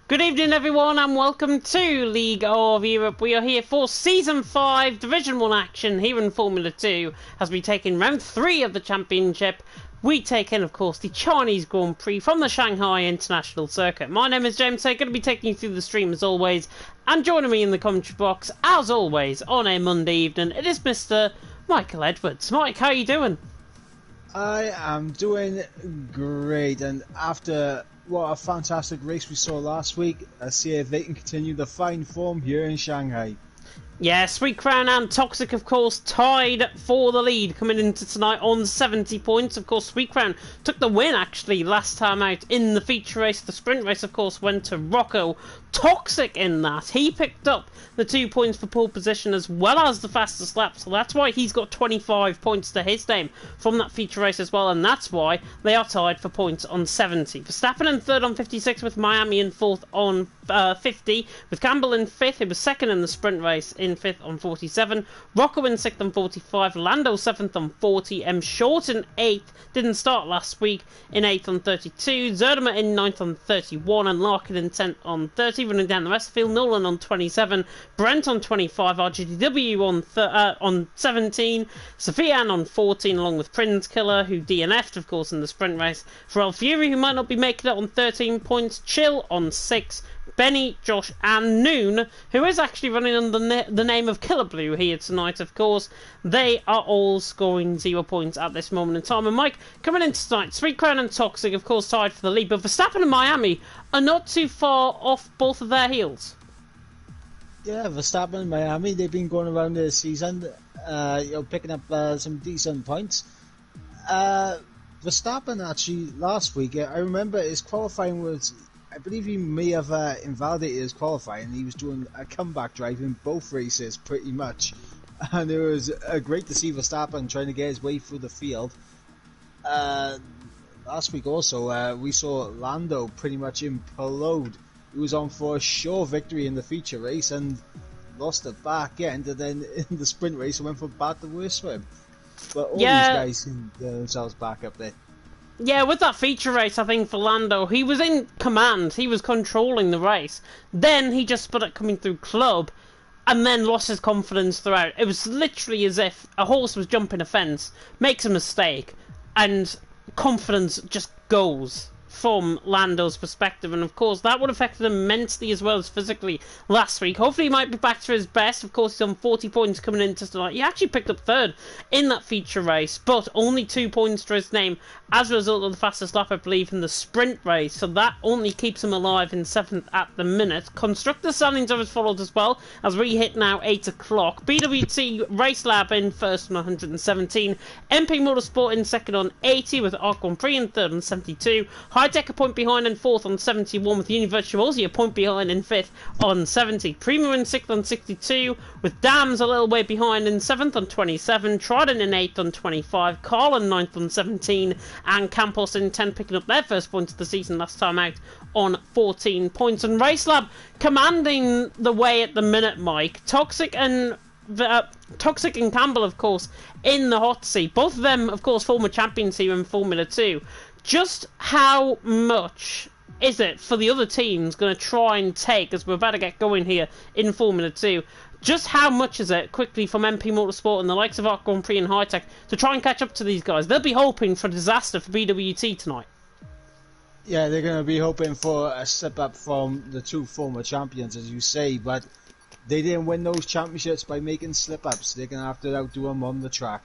Good evening, everyone, and welcome to League of Europe. We are here for Season 5 Division 1 action here in Formula 2 as we take in round 3 of the championship. We take in, of course, the Chinese Grand Prix from the Shanghai International Circuit. My name is James, so I'm going to be taking you through the stream as always, and joining me in the commentary box, as always, on a Monday evening, it is Mr. Michael Edwards. Mike, how are you doing? I am doing great, and after what a fantastic race we saw last week, let's see if they can continue the fine form here in Shanghai. Yeah, Sweet Crown and Toxic, of course, tied for the lead coming into tonight on 70 points. Of course, Sweet Crown took the win, actually, last time out in the feature race. The sprint race, of course, went to Rocco. Toxic in that. He picked up the 2 points for pole position as well as the fastest lap. So that's why he's got 25 points to his name from that feature race as well. And that's why they are tied for points on 70. Verstappen in third on 56 with Miami in fourth on 50. With Campbell in fifth, he was second in the sprint race in fifth on 47. Rocco in sixth on 45. Lando seventh on 40. M. Short in eighth. Didn't start last week in eighth on 32. Zerdemer in ninth on 31. And Larkin in 10th on 30. Running down the rest of the field, Nolan on 27. Brent on 25. RGDW on 17. Sofian on 14, along with Prince Killer, who DNF'd, of course, in the sprint race. Pharrell Fury, who might not be making it, on 13 points. Chill on 6. Benny, Josh and Noon, who is actually running under the name of Killer Blue here tonight, of course. They are all scoring 0 points at this moment in time. And Mike, coming into tonight, Sweet Crown and Toxic, of course, tied for the lead. But Verstappen and Miami are not too far off both of their heels. Yeah, Verstappen and Miami, they've been going around this season, picking up some decent points. Verstappen, actually, last week, I remember his qualifying was... I believe he may have invalidated his qualifying. He was doing a comeback drive in both races, pretty much. And it was great to see Verstappen trying to get his way through the field. Last week also, we saw Lando pretty much implode. He was on for a sure victory in the feature race and lost the back end. And then in the sprint race, it went from bad to worse for him. But all these guys can get themselves back up there. Yeah, with that feature race, I think, for Lando, he was in command. He was controlling the race. Then he just split it coming through club and then lost his confidence throughout. It was literally as if a horse was jumping a fence, makes a mistake, and confidence just goes from Lando's perspective. And of course that would affect him mentally as well as physically last week. Hopefully he might be back to his best. Of course he's on 40 points coming into tonight. He actually picked up third in that feature race, but only 2 points to his name as a result of the fastest lap, I believe, in the sprint race. So that only keeps him alive in 7th at the minute. Constructor standings are as followed as well, as we hit now 8 o'clock. BWT Race Lab in first on 117. MP Motorsport in second on 80, with Arc Grand Prix in third on 72. High Tech a point behind in 4th on 71, with Univirtuosi a point behind in 5th on 70. Primo in 6th on 62, with Dams a little way behind in 7th on 27. Trident in 8th on 25. Carl in 9th on 17. And Campos in 10, picking up their first points of the season last time out on 14 points. And Racelab commanding the way at the minute, Mike. Toxic and Campbell, of course, in the hot seat. Both of them, of course, former champions here in Formula 2. Just how much is it for the other teams going to try and take, as we're about to get going here in Formula 2, just how much is it, quickly, from MP Motorsport and the likes of Arc Grand Prix and High Tech to try and catch up to these guys? They'll be hoping for disaster for BWT tonight. Yeah, they're going to be hoping for a step up from the 2 former champions, as you say, but they didn't win those championships by making slip-ups. They're going to have to outdo them on the track.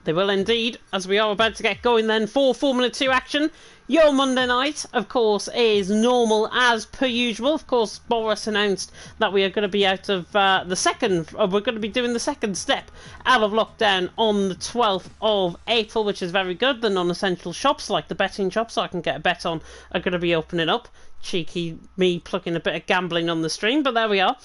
They will indeed, as we are about to get going then for Formula 2 action. Your Monday night, of course, is normal as per usual. Of course, Boris announced that we are going to be out of we're going to be doing the second step out of lockdown on the 12th of April, which is very good. The non-essential shops, like the betting shops I can get a bet on, are going to be opening up. Cheeky me plucking a bit of gambling on the stream, but there we are.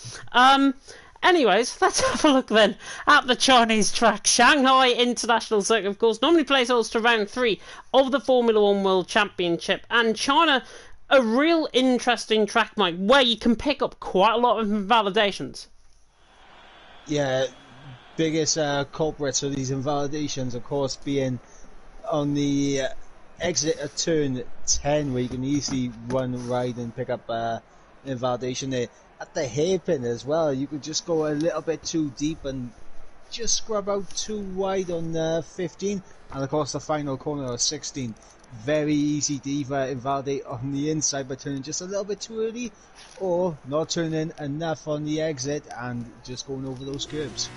Anyways, let's have a look then at the Chinese track. Shanghai International Circuit, of course, normally plays host to round 3 of the Formula 1 World Championship. And China, a real interesting track, Mike, where you can pick up quite a lot of invalidations. Yeah, biggest culprits for these invalidations, of course, being on the exit at turn 10 where you can easily run wide and pick up invalidation there. At the hairpin as well, you could just go a little bit too deep and just scrub out too wide on 15, and of course the final corner of 16. Very easy to either invalidate on the inside by turning just a little bit too early, or not turning enough on the exit and just going over those curbs.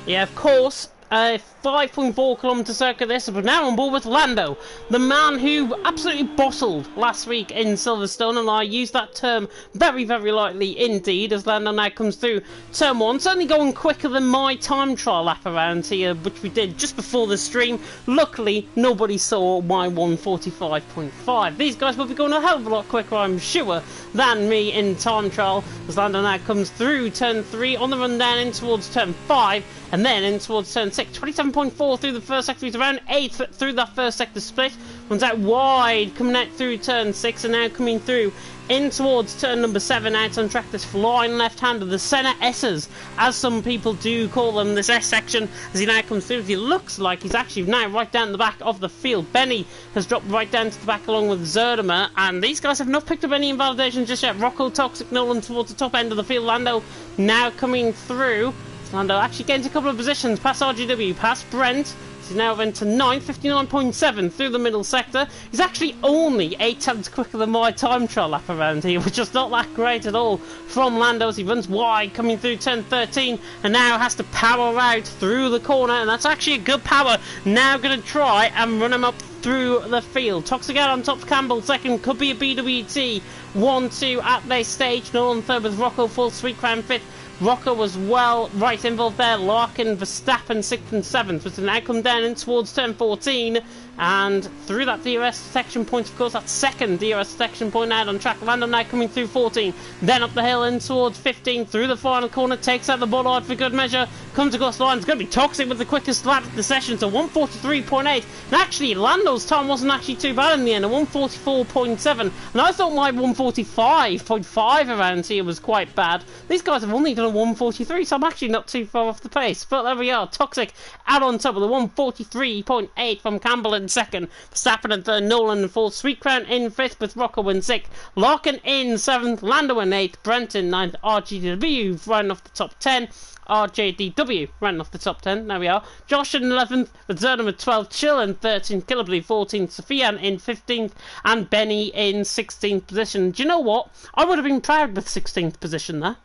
Yeah, of course. 5.4 kilometre circuit this, but now on board with Lando, the man who absolutely bottled last week in Silverstone, and I use that term very, very lightly indeed, as Lando now comes through turn 1, certainly going quicker than my time trial lap around here, which we did just before the stream. Luckily, nobody saw my 1:45.5. These guys will be going a hell of a lot quicker, I'm sure, than me in time trial, as Lando now comes through turn 3, on the run down in towards turn 5, and then in towards turn 6. 27.4 through the first sector. He's around 8 through that first sector split. Runs out wide, coming out through turn 6, and now coming through in towards turn number 7, out on track, this flying left-hander, the Senna S's, as some people do call them, this S section, as he now comes through. He looks like he's actually now right down the back of the field. Benny has dropped right down to the back along with Zerdimer, and these guys have not picked up any invalidation just yet. Rocco, Toxic, Nolan towards the top end of the field. Lando now coming through. Lando actually gains a couple of positions, past RGW, past Brent. He's now into 9th, 59.7 through the middle sector. He's actually only 8 tenths quicker than my time trial lap around here, which is not that great at all from Lando as he runs wide, coming through turn 13, and now has to power out through the corner, and that's actually a good power. Now going to try and run him up through the field. Toxic out on top, Campbell second, could be a BWT 1-2 at this stage. Nolan third with Rocco, full Sweet Crown fifth. Rocco was well right involved there. Larkin, Verstappen 6th and 7th, with an outcome down in towards turn 14, and through that DRS detection point, of course, that second DRS detection point out on track. Lando now coming through 14, then up the hill in towards 15, through the final corner, takes out the bollard for good measure, comes across the line. It's going to be Toxic with the quickest lap of the session, so 1:43.8, and actually Lando's time wasn't actually too bad in the end, a 1:44.7, and I thought my 1:45.5 around here was quite bad. These guys have only done a 1:43, so I'm actually not too far off the pace, but there we are. Toxic out on top with a 1:43.8 from Campbell in second, Verstappen in third, Nolan in fourth, Sweet Crown in fifth with Rocco in sixth, Larkin in seventh, Lando in eighth, Brent in ninth, RGW running off the top 10, RJDW running off the top 10, there we are, Josh in 11th, with Zerdam at 12th, Chill in 13th, Killably 14th, Sofian in 15th, and Benny in 16th position. Do you know what? I would have been proud with 16th position there.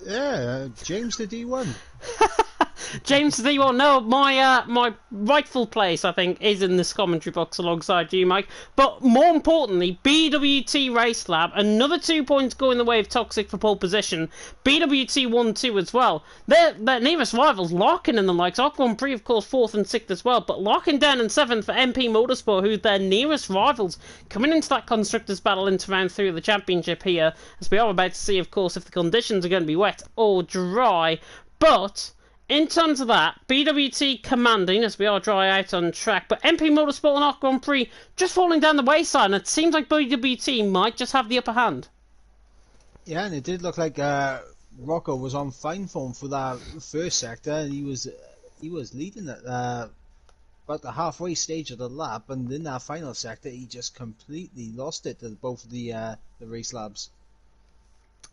Yeah, James the D1. James the D1, no, my rightful place, I think, is in this commentary box alongside you, Mike. But more importantly, BWT Race Lab, another 2 points going the way of Toxic for pole position. BWT 1-2 as well. Their nearest rivals, Larkin and the likes. Grand Prix, of course, 4th and 6th as well. But Larkin down in 7th for MP Motorsport, who's their nearest rivals, coming into that Constructors' battle into round 3 of the championship here, as we are about to see, of course, if the conditions are going to be wet or dry. But in terms of that, BWT commanding as we are dry out on track, but MP Motorsport and Arc Grand Prix just falling down the wayside, and it seems like BWT might just have the upper hand. Yeah, and it did look like Rocco was on fine form for that first sector, and he was leading at about the halfway stage of the lap, and in that final sector he just completely lost it to both of the race labs.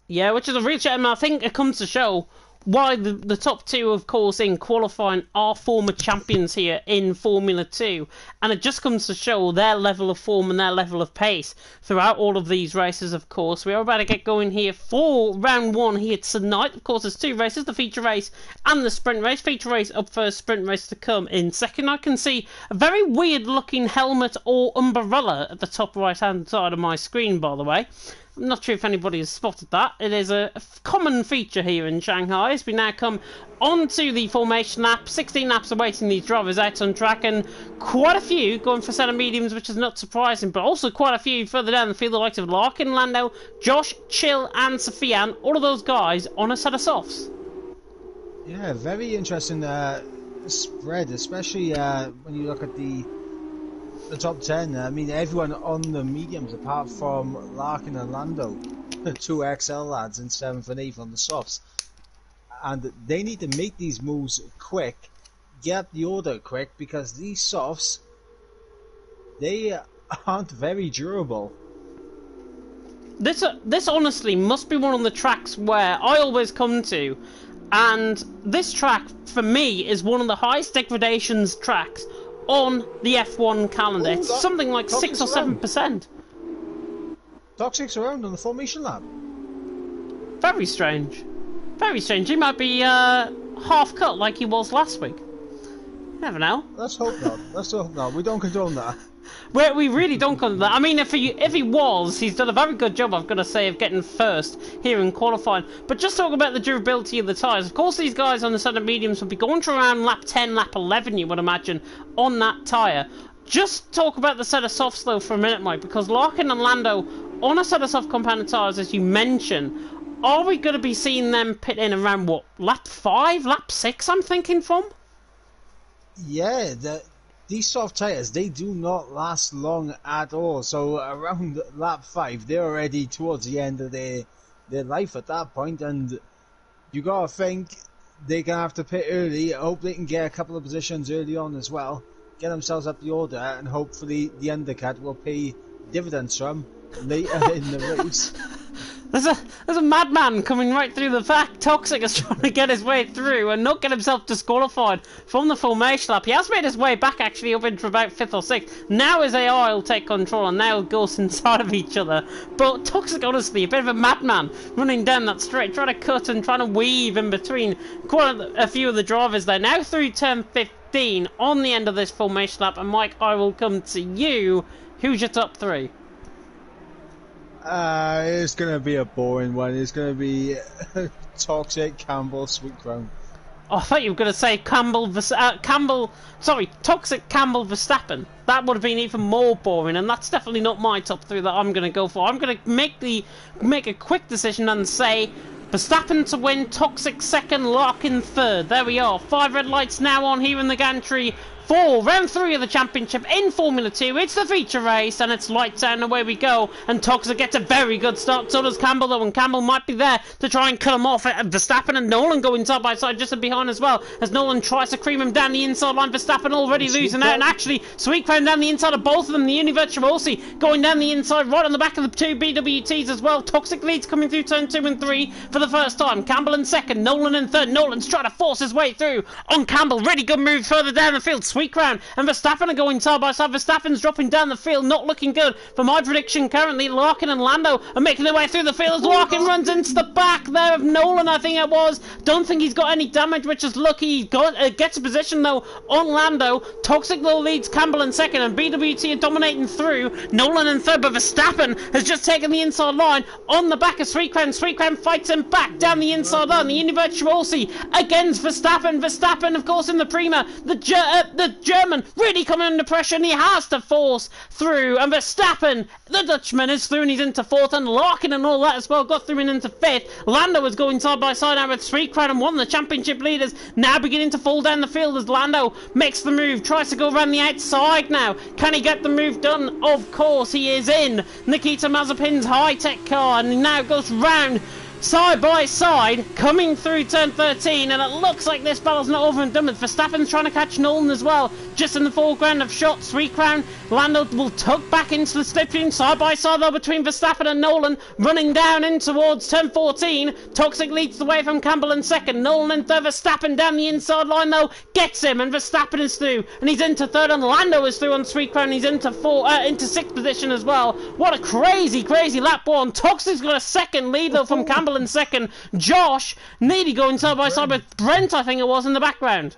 Yeah, which is a real shame. I think it comes to show why the top two, of course, in qualifying are former champions here in Formula 2. And it just comes to show their level of form and their level of pace throughout all of these races, of course. We are about to get going here for round 1 here tonight. Of course, there's 2 races, the feature race and the sprint race. Feature race up first, sprint race to come in second. I can see a very weird-looking helmet or umbrella at the top right-hand side of my screen, by the way. I'm not sure if anybody has spotted that. It is a common feature here in Shanghai as we now come onto the formation lap. 16 laps awaiting these drivers out on track, and quite a few going for centre mediums, which is not surprising, but also quite a few further down the field, the likes of Larkin, Lando, Josh, Chill and Sofian, all of those guys on a set of softs. Yeah, very interesting spread, especially when you look at the top 10. I mean, everyone on the mediums apart from Larkin and Lando, 2 XL lads in 7th and 8th on the softs, and they need to make these moves quick, get up the order quick, because these softs, they aren't very durable. This honestly must be one of the tracks where I always come to, and this track for me is one of the highest degradations tracks on the F1 calendar. Ooh, it's something like 6 or 7%. Toxic's around on the formation lap. Very strange. Very strange. He might be half cut like he was last week. Never know. Let's hope not. Let's hope not. We don't condone that. We really don't condone that. I mean, if he was, he's done a very good job, I've got to say, of getting first here in qualifying. But just talking about the durability of the tyres, of course these guys on the set of mediums will be going to around lap 10, lap 11, you would imagine, on that tyre. Just talk about the set of softs though for a minute, Mike, because Larkin and Lando on a set of soft compounded tyres, as you mentioned, are we going to be seeing them pit in around, what, lap 5, lap 6, I'm thinking from? Yeah, these soft tyres, they do not last long at all. So around lap 5, they're already towards the end of their life at that point, and you gotta think they're gonna have to pit early. I hope they can get a couple of positions early on as well, get themselves up the order, and hopefully the undercut will pay dividends from later in the race. There's a madman coming right through the back. Toxic is trying to get his way through and not get himself disqualified from the formation lap. He has made his way back actually up into about 5th or 6th. Now his AI will take control and they'll go inside of each other. But Toxic, honestly, a bit of a madman running down that straight, trying to cut and trying to weave in between quite a few of the drivers there. Now through turn 15 on the end of this formation lap. And Mike, I will come to you. Who's your top 3? It's going to be a boring one. It's going to be Toxic, Campbell, Sweet Crown. Oh, I thought you were going to say Toxic, Campbell, Verstappen. That would have been even more boring, and that's definitely not my top 3 that I'm going to go for. I'm going to make a quick decision and say Verstappen to win, Toxic second, Larkin third. There we are. 5 red lights now on here in the gantry. For round 3 of the championship in Formula 2, it's the feature race and it's lights out and away we go, and Toxic gets a very good start, so does Campbell though, and Campbell might be there to try and cut him off. Verstappen and Nolan going side by side just in behind as well, as Nolan tries to cream him down the inside line. Verstappen already losing out, and actually Sweet Crown down the inside of both of them. The Univirtuosi going down the inside right on the back of the 2 BWTs as well. Toxic leads coming through turn 2 and 3 for the first time. Campbell in second, Nolan in third. Nolan's trying to force his way through on Campbell. Really good move further down the field. Sweet Crown and Verstappen are going side by side. Verstappen's dropping down the field, not looking good. For my prediction currently, Larkin and Lando are making their way through the field as Larkin runs into the back there of Nolan, I think it was. Don't think he's got any damage, which is lucky. He gets a position though on Lando. Toxic though leads Campbell in second, and BWT are dominating through. Nolan in third, but Verstappen has just taken the inside line on the back of Sweet Crown. Sweet Crown fights him back down the inside line. The Univirtuosi against Verstappen. Verstappen, of course, in the Prima. The German really coming under pressure, and he has to force through, and Verstappen, the Dutchman, is through and he's into 4th, and Larkin and all that as well got through and into 5th. Lando is going side by side now with Sweet Crown, and one of the championship leaders now beginning to fall down the field as Lando makes the move, tries to go around the outside now. Can he get the move done? Of course he is in Nikita Mazepin's high-tech car, and he now goes round side by side, coming through turn 13, and it looks like this battle's not over and done with. Verstappen's trying to catch Nolan as well, just in the foreground of shots. Sweet Crown, Lando will tuck back into the slipstream, side by side though between Verstappen and Nolan, running down in towards turn 14. Toxic leads the way from Campbell in second, Nolan in third. Verstappen down the inside line though, gets him, and Verstappen is through, and he's into third, and Lando is through on Sweet Crown. He's into 6th position as well. What a crazy lap one. Toxic's got a second lead though from Campbell in second. Josh nearly going side by side with Brent, I think it was, in the background.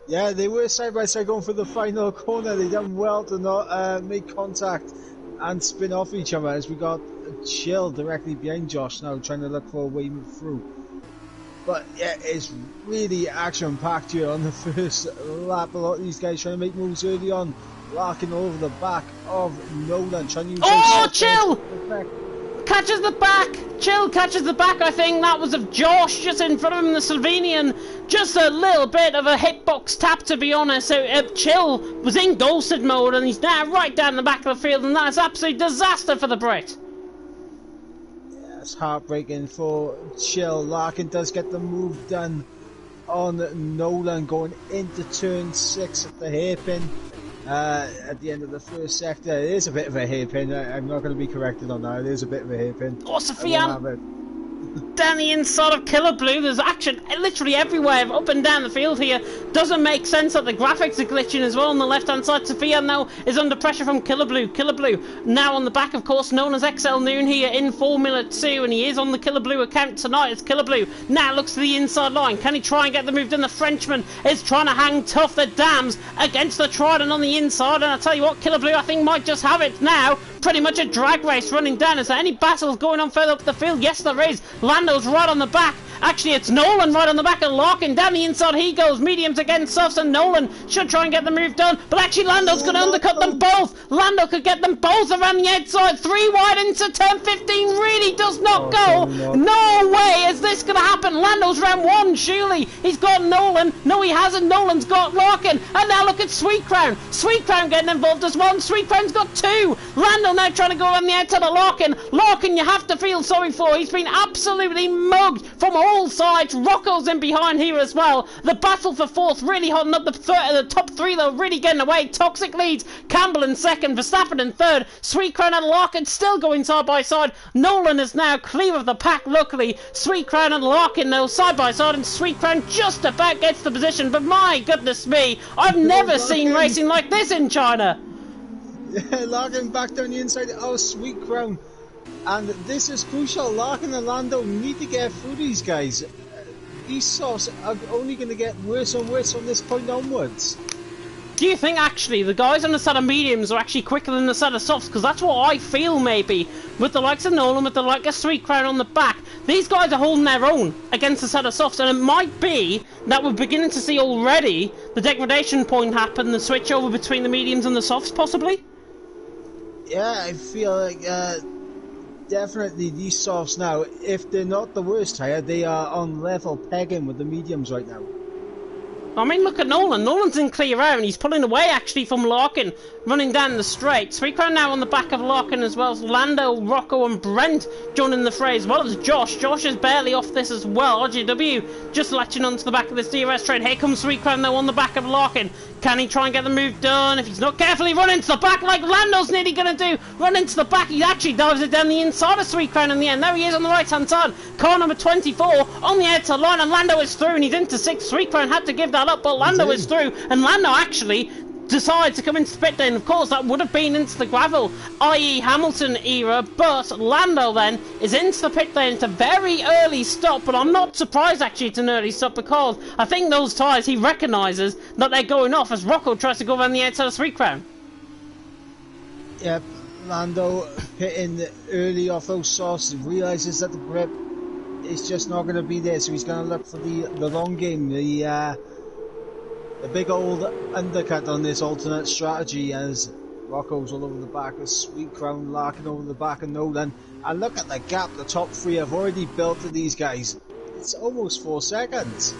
Yeah, they were side by side going for the final corner. They done well to not make contact and spin off each other, as we got Chill directly behind Josh now, trying to look for a way through. But yeah, it's really action packed here on the first lap. A lot of these guys trying to make moves early on, larking over the back of Nolan, trying to use Chill catches the back. Chill catches the back, I think that was of Josh just in front of him, the Slovenian. Just a little bit of a hitbox tap, to be honest. So Chill was in ghosted mode, and he's now right down the back of the field, and that's absolute disaster for the Brit. Yeah, it's heartbreaking for Chill. Larkin does get the move done on Nolan going into turn 6 at the hairpin. at the end of the first sector. It is a bit of a hairpin. I'm not going to be corrected on that. It is a bit of a hairpin. Oh, Sofian! Down the inside of Killer Blue, there's action literally everywhere, up and down the field here. Doesn't make sense that the graphics are glitching as well on the left hand side. Sofian now is under pressure from Killer Blue. Killer Blue now on the back, of course, known as XL Noon here in Formula 2, and he is on the Killer Blue account tonight. It's Killer Blue now looks to the inside line. Can he try and get the move done? The Frenchman is trying to hang tough. The Dams against the Trident on the inside, and I tell you what, Killer Blue I think might just have it now. Pretty much a drag race running down. Is there any battles going on further up the field? Yes, there is. Lando's right on the back. Actually, it's Nolan right on the back of Larkin. Down the inside he goes. Mediums against softs, and Nolan should try and get the move done. But actually, Lando's going to undercut them both. Lando could get them both around the outside. 3 wide into turn 15. Really does not go. No way is this going to happen. Lando's round 1, surely. He's got Nolan. No, he hasn't. Nolan's got Larkin. And now look at Sweet Crown. Sweet Crown getting involved as well. Sweet Crown's got 2. Lando now trying to go around the outside of Larkin. Larkin, you have to feel sorry for. He's been absolutely mugged from all sides. Rocco's in behind here as well. The battle for 4th really holding up. The top 3 though really getting away. Toxic leads. Campbell in 2nd. Verstappen in 3rd. Sweet Crown and Larkin still going side by side. Nolan is now clear of the pack, luckily. Sweet Crown and Larkin now side by side, and Sweet Crown just about gets the position. But my goodness me, I've never seen racing like this in China. Yeah, Larkin back down the inside. Oh, Sweet Crown. And this is crucial. Larkin and Lando need to get through these guys. These softs are only going to get worse and worse from this point onwards. Do you think actually the guys on the set of mediums are actually quicker than the set of softs? Because that's what I feel maybe. With the likes of Nolan, with the likes of Sweet Crown on the back, these guys are holding their own against the set of softs, and it might be that we're beginning to see already the degradation point happen, the switch over between the mediums and the softs possibly? Yeah, I feel like definitely these softs now, if they're not the worst tire, they are on level pegging with the mediums right now. I mean, look at Nolan. Nolan's in clear air, and he's pulling away actually from Larkin, running down the straight. Sweet Crown now on the back of Larkin as well as Lando, Rocco and Brent joining the fray, as well as Josh. Josh is barely off this as well. RJW just latching onto the back of this DRS train. Here comes Sweet Crown now on the back of Larkin. Can he try and get the move done? If he's not careful, he run into the back like Lando's nearly going to do. Run into the back. He actually dives it down the inside of Sweet Crown in the end. There he is on the right-hand side. Car number 24 on the outside line, and Lando is through, and he's into 6th. Sweet Crown had to give that up, but Lando is through, and Lando actually decides to come into the pit lane. Of course, that would have been into the gravel, i.e. Hamilton era, but Lando then is into the pit lane. It's a very early stop, but I'm not surprised actually it's an early stop, because I think those tyres, he recognises that they're going off as Rocco tries to go around the outside of Sweet Crown. Yep, Lando hitting early off those softs, realises that the grip is just not going to be there, so he's going to look for the long game, the big old undercut on this alternate strategy, as Rocco's all over the back of Sweet Crown, Larkin over the back of Nolan. And look at the gap the top 3 have already built to these guys. It's almost 4 seconds.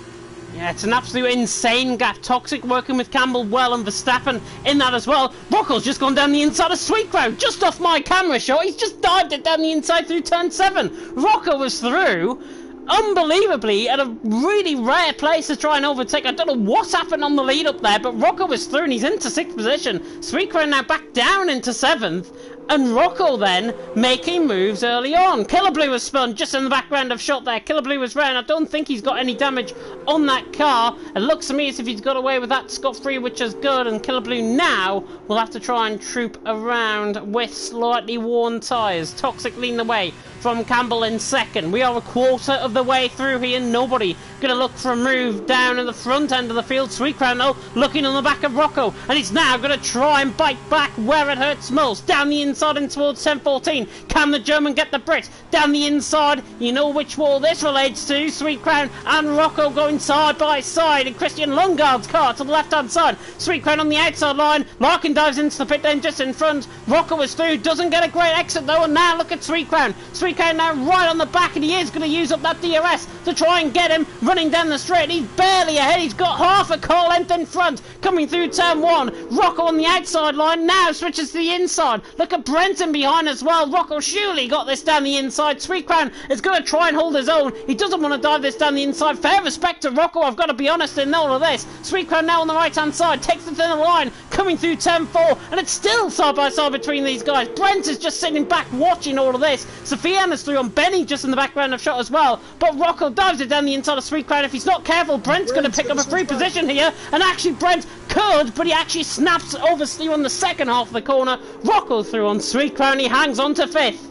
Yeah, it's an absolute insane gap. Toxic working with Campbell well, and Verstappen in that as well. Rocco's just gone down the inside of Sweet Crown, just off my camera shot. He's just dived it down the inside through turn 7. Rocco was through, unbelievably, at a really rare place to try and overtake. I don't know what's happened on the lead up there, but Rocco was through and he's into 6th position. Sweet Crown now back down into 7th, and Rocco then making moves early on. Killer Blue was spun just in the background of shot there. Killer Blue was round. I don't think he's got any damage on that car. It looks to me as if he's got away with that scot-free, which is good, and Killer Blue now will have to try and troop around with slightly worn tyres. Toxic leading the way from Campbell in 2nd. We are a quarter of the way through here. Nobody going to look for a move down in the front end of the field. Sweet Crown though looking on the back of Rocco, and he's now going to try and bite back where it hurts most. Down the inside and towards 10-14. Can the German get the Brit? Down the inside, you know which wall this relates to. Sweet Crown and Rocco going side by side, and Christian Lundgaard's car to the left hand side. Sweet Crown on the outside line. Larkin dives into the pit lane just in front. Rocco is through, doesn't get a great exit though, and now look at Sweet Crown. Sweet Crown now right on the back, and he is going to use up that DRS to try and get him running down the straight. He's barely ahead. He's got half a car length in front coming through turn 1. Rocco on the outside line now switches to the inside. Look at Brenton behind as well. Rocco surely got this down the inside. Sweet Crown is going to try and hold his own. He doesn't want to dive this down the inside. Fair respect to Rocco, I've got to be honest in all of this. Sweet Crown now on the right hand side takes it to the line. coming through turn 4, and it's still side by side between these guys. Brent is just sitting back watching all of this. Sofian is through on Benny just in the background of shot as well, but Rocco dives it down the inside of Sweet Crown. If he's not careful, Brent's going to pick up a free position here, and actually Brent could, but he actually snaps over Steve on the second half of the corner. Rocco through on Sweet Crown, he hangs on to 5th.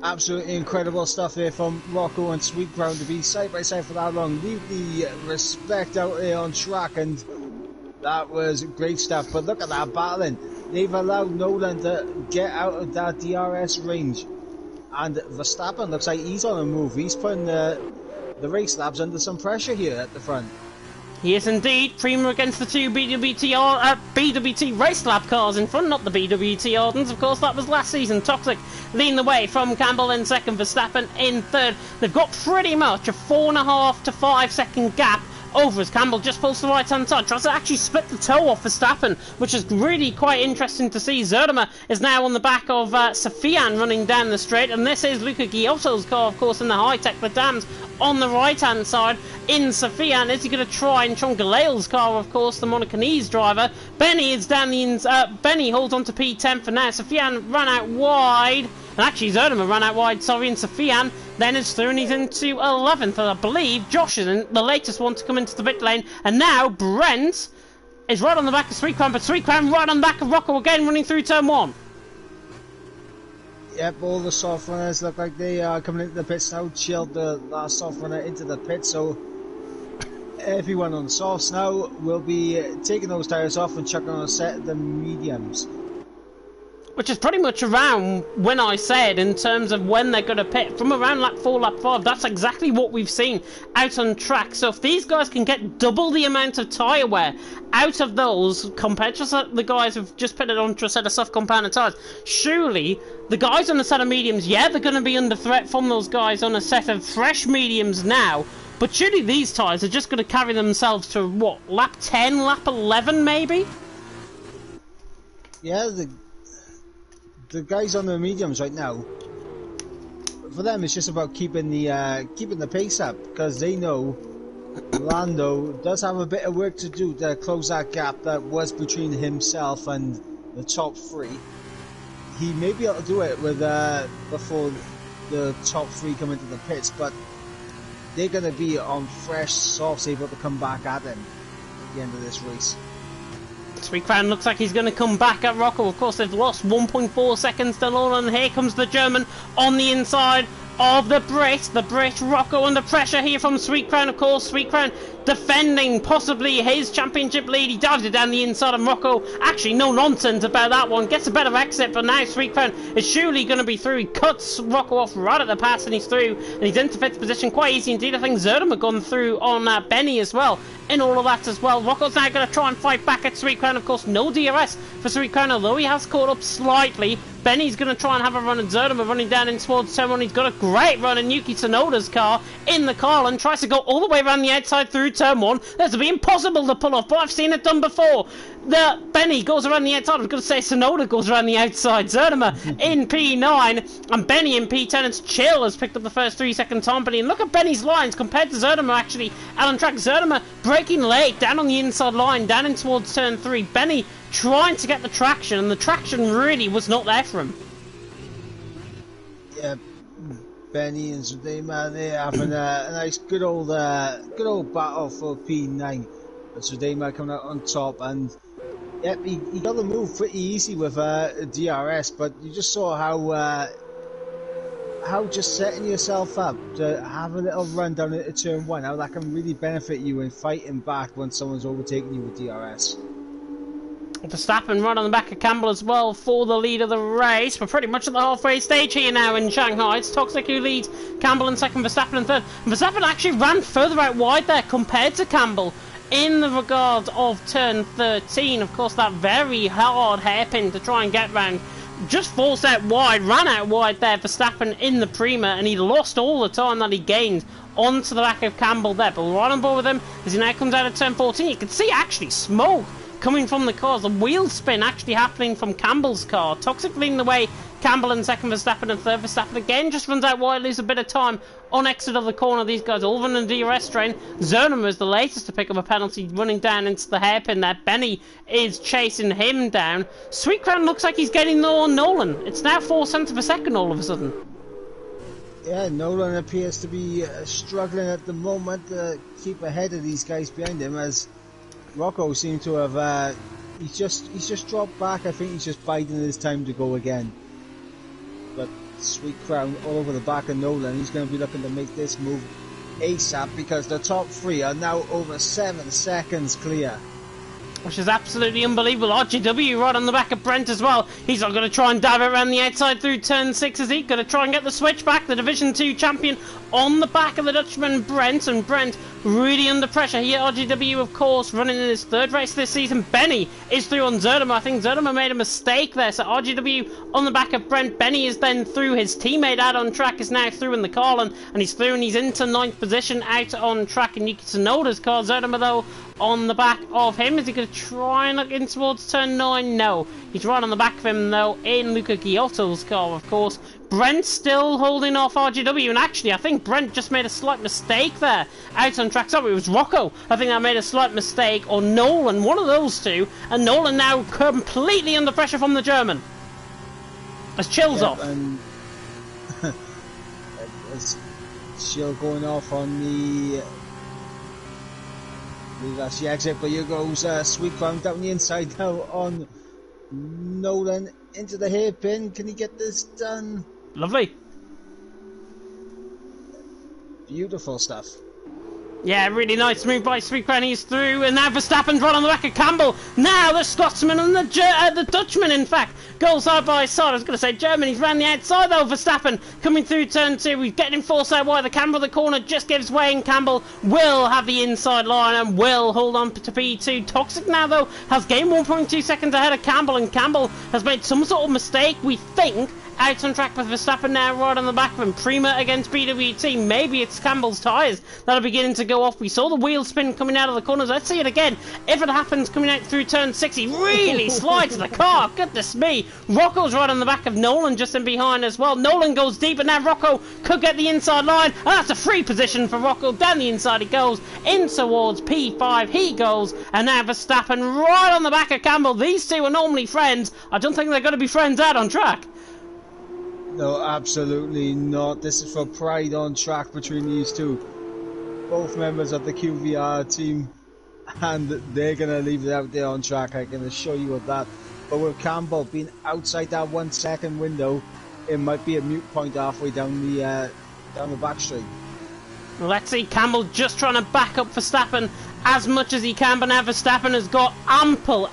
Absolutely incredible stuff here from Rocco and Sweet Crown to be side by side for that long. Leave the respect out there on track, and that was great stuff. But look at that battling. They've allowed Nolan to get out of that DRS range. And Verstappen looks like he's on a move. He's putting the race labs under some pressure here at the front. He is indeed. Prima against the two BWT race lab cars in front, not the BWT Ardens. Of course, that was last season. Toxic leading the way from Campbell in second, Verstappen in third. They've got pretty much a 4.5 to 5 second gap over as Campbell just pulls to the right hand side, tries to actually split the toe off Verstappen, which is really quite interesting to see. Zerdimer is now on the back of Sofian running down the straight, and this is Luca Giotto's car, of course, in the high-tech, the dams on the right hand side in Sofian. Is he going to try and Sean Galeil's car, of course, the Monacanese driver? Benny is down the Benny holds on to P10 for now. Sofian ran out wide, and actually Zerdimer ran out wide, sorry, and Sofian then is through and he's into 11th, and I believe Josh is the latest one to come into the pit lane, and now Brent is right on the back of Sweet Crown, but Sweet Crown right on the back of Rocco again, running through turn 1. Yep, all the soft runners look like they are coming into the pits now. Chilled the last soft runner into the pit, so everyone on the softs now will be taking those tyres off and chucking on a set of the mediums. Which is pretty much around when I said in terms of when they're going to pit, from around lap 4, lap 5. That's exactly what we've seen out on track. So if these guys can get double the amount of tyre wear out of those compared to the guys who've just pitted onto a set of soft compounded tyres, surely the guys on a set of mediums, yeah, they're going to be under threat from those guys on a set of fresh mediums now, but surely these tyres are just going to carry themselves to, what, lap 10, lap 11 maybe? Yeah, the guys on the mediums right now, for them it's just about keeping the pace up, because they know Lando does have a bit of work to do to close that gap that was between himself and the top 3. He may be able to do it with before the top 3 come into the pits, but they're going to be on fresh softs, able to come back at him at the end of this race. Sweet Crown looks like he's going to come back at Rocco. Of course, they've lost 1.4 seconds to Nolan, and here comes the German on the inside of the Brit. Rocco under pressure here from Sweet Crown, of course. Sweet Crown defending possibly his championship lead. He dives it down the inside, and Rocco, actually no nonsense about that one, gets a better exit, but now Sweet Crown is surely going to be through. He cuts Rocco off right at the pass, and he's through, and he's into 5th position quite easy indeed. I think Zerdimer gone through on Benny as well in all of that as well. Rocco's now going to try and fight back at Sweet Crown. Of course, no DRS for Sweet Crown, although he has caught up slightly. Benny's going to try and have a run at Zerdimer, running down in towards turn 1. He's got a great run in Yuki Tsunoda's car in the car, and tries to go all the way around the outside through turn 1. That's be impossible to pull off, but I've seen it done before. Benny goes around the outside. I was going to say Tsunoda goes around the outside. Zerdimer in P9 and Benny in P10. It's Chill has picked up the first 3-second time, and look at Benny's lines compared to Zerdimer actually out on track. Zerdimer breaking late down on the inside line, down in towards turn 3. Benny trying to get the traction, and the traction really was not there for him. Yeah, Benny and Zudema, they're having a nice good old battle for P9. But Zudema coming out on top, and yep, he got the move pretty easy with DRS, but you just saw how just setting yourself up to have a little run down into turn 1, how that can really benefit you in fighting back when someone's overtaking you with DRS. Verstappen right on the back of Campbell as well for the lead of the race. We're pretty much at the halfway stage here now in Shanghai. It's Toxic who leads Campbell in second, Verstappen in third. And Verstappen actually ran further out wide there compared to Campbell in the regard of turn 13. Of course, that very hard hairpin to try and get round just forced out wide, ran out wide there, Verstappen in the Prima, and he lost all the time that he gained onto the back of Campbell there. But we're right on board with him as he now comes out of turn 14. You can see actually smoke coming from the cars, the wheel spin actually happening from Campbell's car. Toxic leading the way Campbell in second, Verstappen in third. Verstappen again just runs out wide, loses a bit of time on exit of the corner. These guys all running the DRS train. Zernemer is the latest to pick up a penalty, running down into the hairpin there. Benny is chasing him down. Sweet Crown looks like he's getting low on Nolan. It's now 4 cents per second all of a sudden. Yeah, Nolan appears to be struggling at the moment to keep ahead of these guys behind him, as Rocco seemed to have he's just dropped back. I think he's just biding his time to go again. But Sweet Crown all over the back of Nolan. He's going to be looking to make this move ASAP, because the top three are now over 7 seconds clear. Which is absolutely unbelievable. RGW right on the back of Brent as well. He's not going to try and dive it around the outside through turn 6, is he? Going to try and get the switch back. The Division 2 champion on the back of the Dutchman Brent, and Brent really under pressure here. RGW, of course, running in his third race this season. Benny is through on Zernemer. I think Zernemer made a mistake there, so RGW on the back of Brent. Benny is then through. His teammate out on track is now through in the Carlin, and he's through, and he's into 9th position out on track. And Yuki Tsunoda's car. Zernemer, though, on the back of him. Is he going to try and look in towards turn 9? No. He's right on the back of him, though, in Luca Giotto's car, of course. Brent still holding off RGW, and actually I think Brent just made a slight mistake there out on track. Sorry, it was Rocco. I think that made a slight mistake, or Nolan, one of those two, and Nolan now completely under pressure from the German. As Chill's off. And as Chill going off on the... That's the exit, but here goes Sweet Crown down the inside now on Nolan into the hairpin. Can he get this done? Lovely. Beautiful stuff. Yeah, really nice move by Sweet Crown. He's through, and now Verstappen's right on the back of Campbell. Now the Scotsman and the Dutchman, in fact, go side by side. I was going to say Germany's round the outside, though. Verstappen coming through turn 2. He's getting forced out wide. The Campbell, the corner just gives way, and Campbell will have the inside line and will hold on to P2. Toxic now, though, has gained 1.2 seconds ahead of Campbell, and Campbell has made some sort of mistake, we think. Out on track with Verstappen now right on the back of him. Prima against BWT. Maybe it's Campbell's tyres that are beginning to go off. We saw the wheel spin coming out of the corners. Let's see it again. If it happens coming out through turn 6, he really slides the car. Goodness me. Rocco's right on the back of Nolan just in behind as well. Nolan goes deep, and now Rocco could get the inside line. And that's a free position for Rocco. Down the inside he goes. In towards P5 he goes. And now Verstappen right on the back of Campbell. These two are normally friends. I don't think they're going to be friends out on track. No, absolutely not. This is for pride on track between these two. Both members of the QVR team, and they're going to leave it out there on track. I can assure you of that. But with Campbell being outside that 1 second window, it might be a mute point halfway down the back straight. Let's see, Campbell just trying to back up Verstappen as much as he can, but now Verstappen has got ample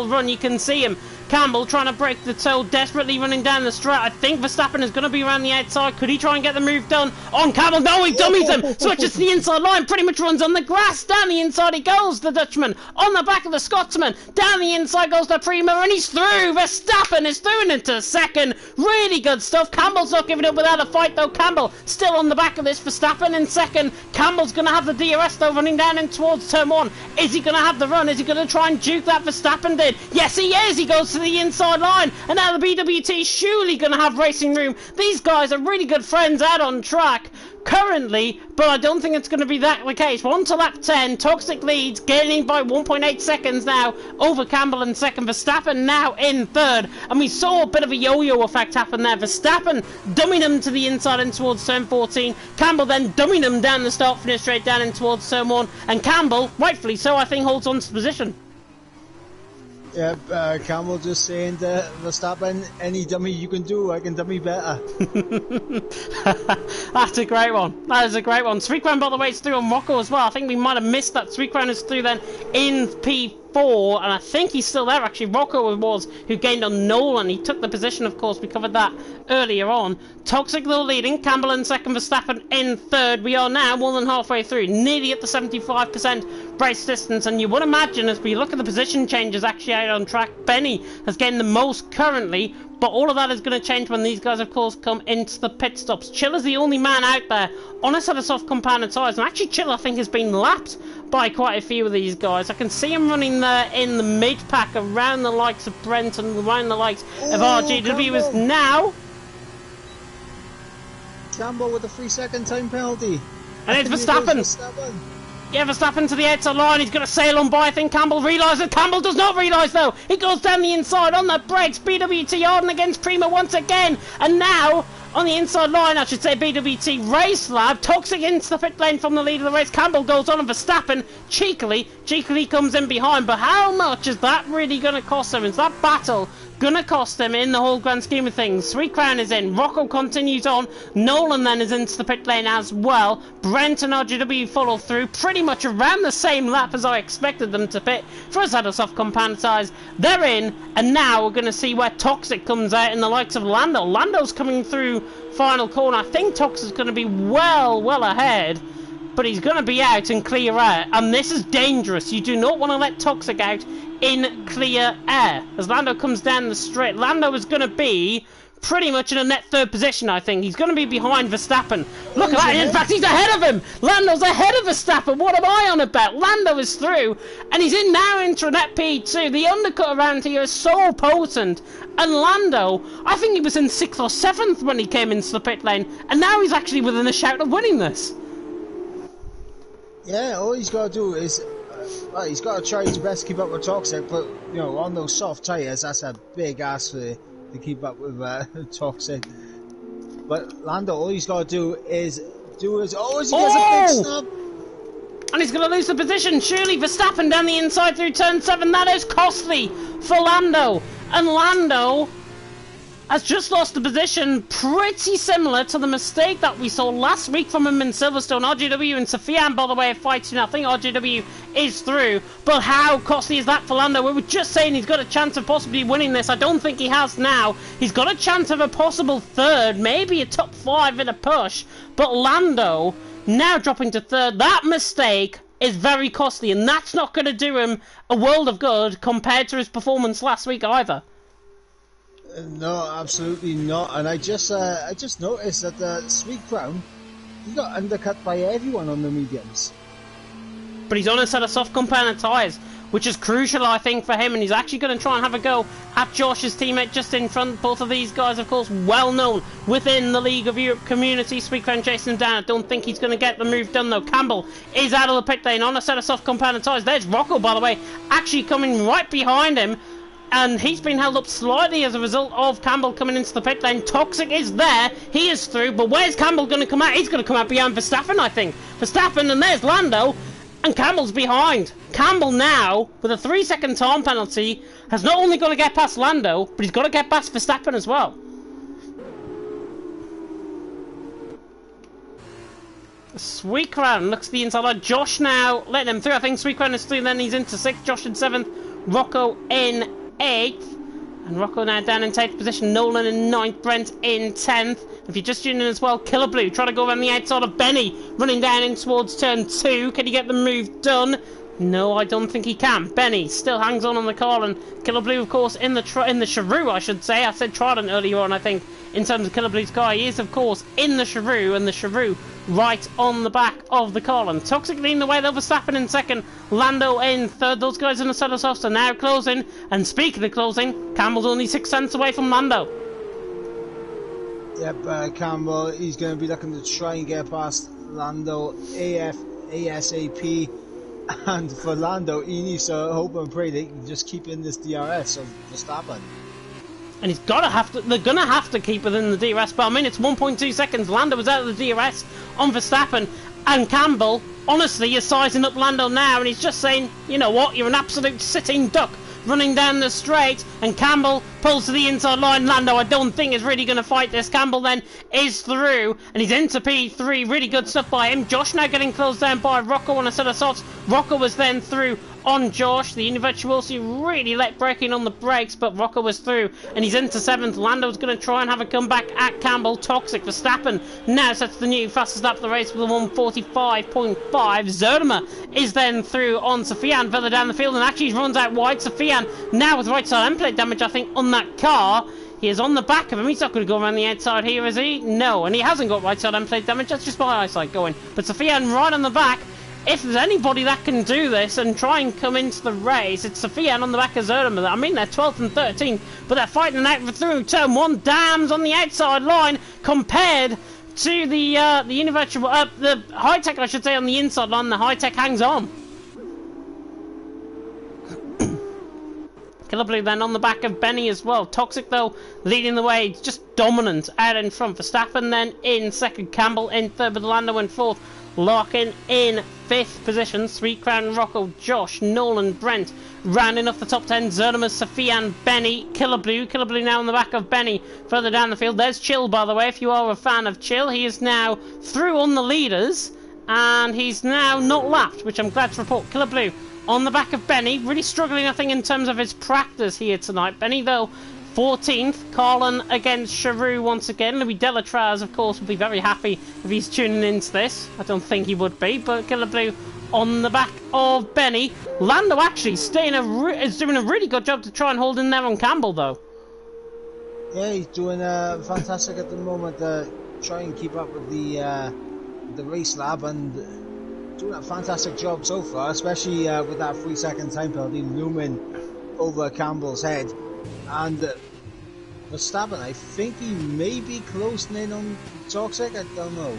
run. You can see him. Campbell trying to break the toe, desperately running down the straight. I think Verstappen is going to be around the outside. Could he try and get the move done on Campbell? No, he dummies him. Switches to the inside line, pretty much runs on the grass. Down the inside he goes, the Dutchman. On the back of the Scotsman. Down the inside goes the Prima, and he's through. Verstappen is through into second. Really good stuff. Campbell's not giving up without a fight, though. Campbell still on the back of this. Verstappen in second. Campbell's going to have the DRS, though, running down in towards turn 1. Is he going to have the run? Is he going to try and juke that Verstappen did? Yes, he is. He goes to the inside line, and now the BWT is surely going to have racing room. These guys are really good friends out on track currently, but I don't think it's going to be that the case. 1 to lap 10, Toxic leads, gaining by 1.8 seconds now over Campbell in second. Verstappen now in third, and we saw a bit of a yo-yo effect happen there. Verstappen dumbing him to the inside in towards turn 14, Campbell then dumbing him down the start finish straight down in towards turn 1, and Campbell, rightfully so, I think holds on to position. Yeah, Campbell just saying to Verstappen, any dummy you can do, I can dummy better. That's a great one. That is a great one. Sweet Crown, by the way, is through on Rocco as well. I think we might have missed that. Sweet Crown is through then in P4, and I think he's still there actually. Rocco was who gained on Nolan. He took the position, of course. We covered that earlier on. Toxic though leading. Campbell in second. Verstappen in third. We are now more than halfway through, nearly at the 75% race distance, and you would imagine as we look at the position changes actually out on track, Benny has gained the most currently, but all of that is going to change when these guys, of course, come into the pit stops. Chill is the only man out there on a set of soft compounded tyres, and actually Chill, I think, has been lapped by quite a few of these guys. I can see him running there in the mid-pack around the likes of Brent and around the likes of RGW. Is now Campbell with a 3-second time penalty. And it's Verstappen. Yeah, Verstappen to the outside line. He's going to sail on by. I think Campbell realises. Campbell does not realise, though. He goes down the inside on the brakes. BWT Arden against Prima once again. And now, on the inside line, I should say, BWT Race Lab. Toxic into the pit lane from the lead of the race. Campbell goes on and Verstappen cheekily comes in behind. But how much is that really going to cost him? Is that battle going to cost him in the whole grand scheme of things? Sweet Crown is in. Rocco continues on. Nolan then is into the pit lane as well. Brent and RGW follow through pretty much around the same lap as I expected them to pit. For a set of soft compound size, they're in, and now we're going to see where Toxic comes out in the likes of Lando. Lando's coming through final corner. I think Toxic's going to be well ahead, but he's going to be out and clear air, and this is dangerous. You do not want to let Toxic out in clear air. As Lando comes down the straight, Lando is going to be pretty much in a net third position, I think. He's going to be behind Verstappen. Look at that. In fact, he's ahead of him. Lando's ahead of Verstappen. What am I on about? Lando is through, and he's in now into a net P2. The undercut around here is so potent. And Lando, I think he was in 6th or 7th when he came into the pit lane, and now he's actually within a shout of winning this. Yeah, all he's got to do is he's got to try his best to keep up with Toxic, but you know, on those soft tyres, that's a big ask to keep up with Toxic. But Lando, all he's got to do is he gets a big snub. And he's going to lose the position. Surely Verstappen down the inside through turn 7. That is costly for Lando. And Lando has just lost the position, pretty similar to the mistake that we saw last week from him in Silverstone. RGW and Sofian, by the way, are fighting. I think RGW is through, but how costly is that for Lando? We were just saying he's got a chance of possibly winning this. I don't think he has now. He's got a chance of a possible third, maybe a top 5 in a push, but Lando now dropping to third. That mistake is very costly, and that's not going to do him a world of good compared to his performance last week either. No, absolutely not. And I just noticed that Sweet Crown, he got undercut by everyone on the mediums. But he's on a set of soft compound tyres, which is crucial, I think, for him. And he's actually going to try and have a go at Josh's teammate just in front. Both of these guys, of course, well known within the League of Europe community. Sweet Crown chasing him down. I don't think he's going to get the move done, though. Campbell is out of the pit lane on a set of soft compound tyres. There's Rocco, by the way, actually coming right behind him. And he's been held up slightly as a result of Campbell coming into the pit lane. Toxic is there. He is through. But where's Campbell going to come out? He's going to come out behind Verstappen, I think. Verstappen, and there's Lando. And Campbell's behind. Campbell now, with a 3-second time penalty, has not only got to get past Lando, but he's got to get past Verstappen as well. Sweet Crown looks the inside line. Josh now letting him through. I think Sweet Crown is through. Then he's into 6th. Josh in 7th. Rocco in 8th, and Rocco now down in 10th position. Nolan in 9th, Brent in 10th. If you're just tuning in as well, Killer Blue trying to go around the outside of Benny, running down in towards turn 2. Can he get the move done? No, I don't think he can. Benny still hangs on the car, and Killer Blue, of course, in the Cheroux, I should say. I said Trident earlier on, I think, in terms of Killer Blue's car. He is, of course, in the Cheroux, and the Cheroux right on the back of the column. Toxic leading the way, they'll Verstappen in 2nd, Lando in 3rd. Those guys in the set of softs are now closing. And speaking of closing, Campbell's only 6 cents away from Lando. Yep, Campbell, he's going to be looking to try and get past Lando ASAP. And for Lando, he needs to hope and pray they can just keep in this DRS of Verstappen. And they're going to have to keep within the DRS, but I mean, it's 1.2 seconds. Lando was out of the DRS on Verstappen, and Campbell, honestly, is sizing up Lando now, and he's just saying, you know what, you're an absolute sitting duck running down the straight, and Campbell pulls to the inside line. Lando, I don't think, is really going to fight this. Campbell then is through, and he's into P3. Really good stuff by him. Josh now getting closed down by Rocco on a set of softs. Rocco was then through on Josh. The Univirtuosi really let breaking on the brakes, but Rocco was through, and he's into 7th. Lando's going to try and have a comeback at Campbell. Toxic Verstappen now sets the new fastest lap of the race with a 1:45.5. Zerma is then through on Sofian further down the field, and actually runs out wide. Sofian now with right side end plate damage, I think, on that car. He is on the back of him. He's not going to go around the outside here, is he? No, and he hasn't got right side end plate damage. That's just my eyesight going. But Sofian right on the back. If there's anybody that can do this and try and come into the race, it's Sofian on the back of Zerma. I mean, they're 12th and 13th, but they're fighting out through turn 1. Dams on the outside line compared to the Univirtual, the High-Tech, I should say, on the inside line. The High-Tech hangs on. Killer Blue then on the back of Benny as well. Toxic though leading the way, just dominant out in front. Verstappen then in second, Campbell in third, with Lando in fourth. Larkin in fifth position. Sweet Crown, Rocco, Josh, Nolan, Brent rounding off the top 10. Zernimus, Sofian, Benny, Killer Blue now on the back of Benny further down the field. There's Chill, by the way, if you are a fan of Chill. He is now through on the leaders and he's now not lapped, which I'm glad to report. Killer Blue on the back of Benny, really struggling I think in terms of his practice here tonight. Benny though 14th, Carlin against Charu once again. Louis Delatraz of course will be very happy if he's tuning into this. I don't think he would be, but Killer Blue on the back of Benny. Lando actually is doing a really good job to try and hold in there on Campbell though. Yeah, he's doing fantastic at the moment. Try and keep up with the race lab and doing a fantastic job so far, especially with that 3-second time penalty looming over Campbell's head. And Verstappen, I think he may be closing in on Toxic, I don't know.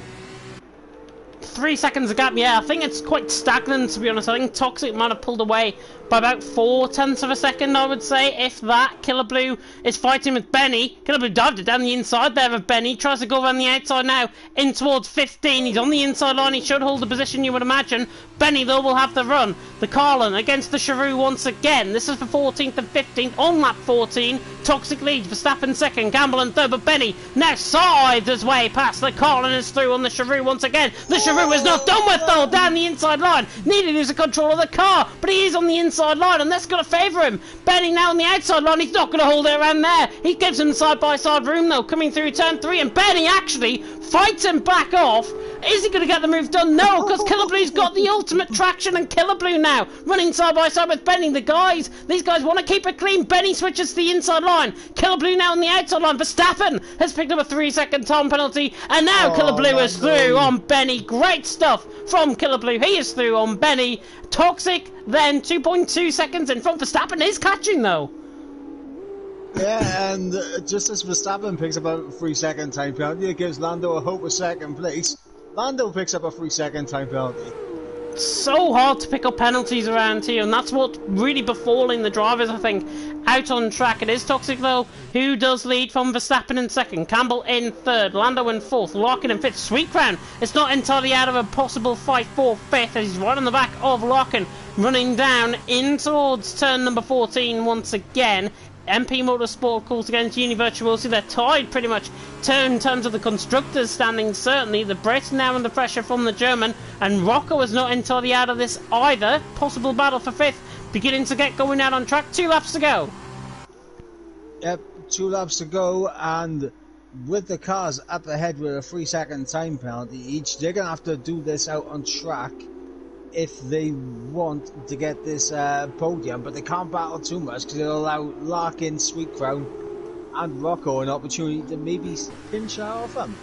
3 seconds of gap, yeah, I think it's quite stagnant to be honest. I think Toxic might have pulled away by about 0.4 of a second, I would say, if that. Killer Blue is fighting with Benny. Killer Blue dived it down the inside there of Benny, tries to go around the outside now, in towards 15. He's on the inside line, he should hold the position you would imagine. Benny though will have the run. The Carlin against the Charu once again. This is for 14th and 15th on lap 14. Toxic leads, Verstappen second, Campbell in third, but Benny now sides his way past. The Carlin is through on the Charu once again. The Charu is not done with though, down the inside line. Needed to lose the control of the car, but he is on the inside line and that's going to favour him. Benny now on the outside line, he's not going to hold it around there. He gives him side-by-side room though, coming through turn 3, and Benny actually fights him back off. Is he going to get the move done? No, because Killer Blue's got the ultimate traction, and Killer Blue now running side by side with Benny. These guys want to keep it clean. Benny switches to the inside line. Killer Blue now on the outside line. Verstappen has picked up a 3-second time penalty, and now Killer Blue is through on Benny. Great stuff from Killer Blue. He is through on Benny. Toxic then 2.2 seconds in front. Verstappen is catching though. Yeah, and just as Verstappen picks up a 3-second time penalty, it gives Lando a hope of second place. Lando picks up a 3-second time penalty. So hard to pick up penalties around here, and that's what's really befalling the drivers, I think, out on track. It is Toxic though who does lead from Verstappen in second, Campbell in third, Lando in fourth, Larkin in fifth. Sweet Crown it's not entirely out of a possible fight for fifth, as he's right on the back of Larkin, running down in towards turn number 14 once again. MP Motorsport calls against Univirtuosi. They're tied pretty much in terms of the constructors standing, certainly. The Brit now under pressure from the German, and Rocco is not entirely out of this either. Possible battle for fifth beginning to get going out on track. 2 laps to go. Yep, 2 laps to go, and with the cars up ahead with a 3-second time penalty each, they're going to have to do this out on track if they want to get this podium, but they can't battle too much because it'll allow Larkin, Sweet Crown and Rocco an opportunity to maybe pinch off them.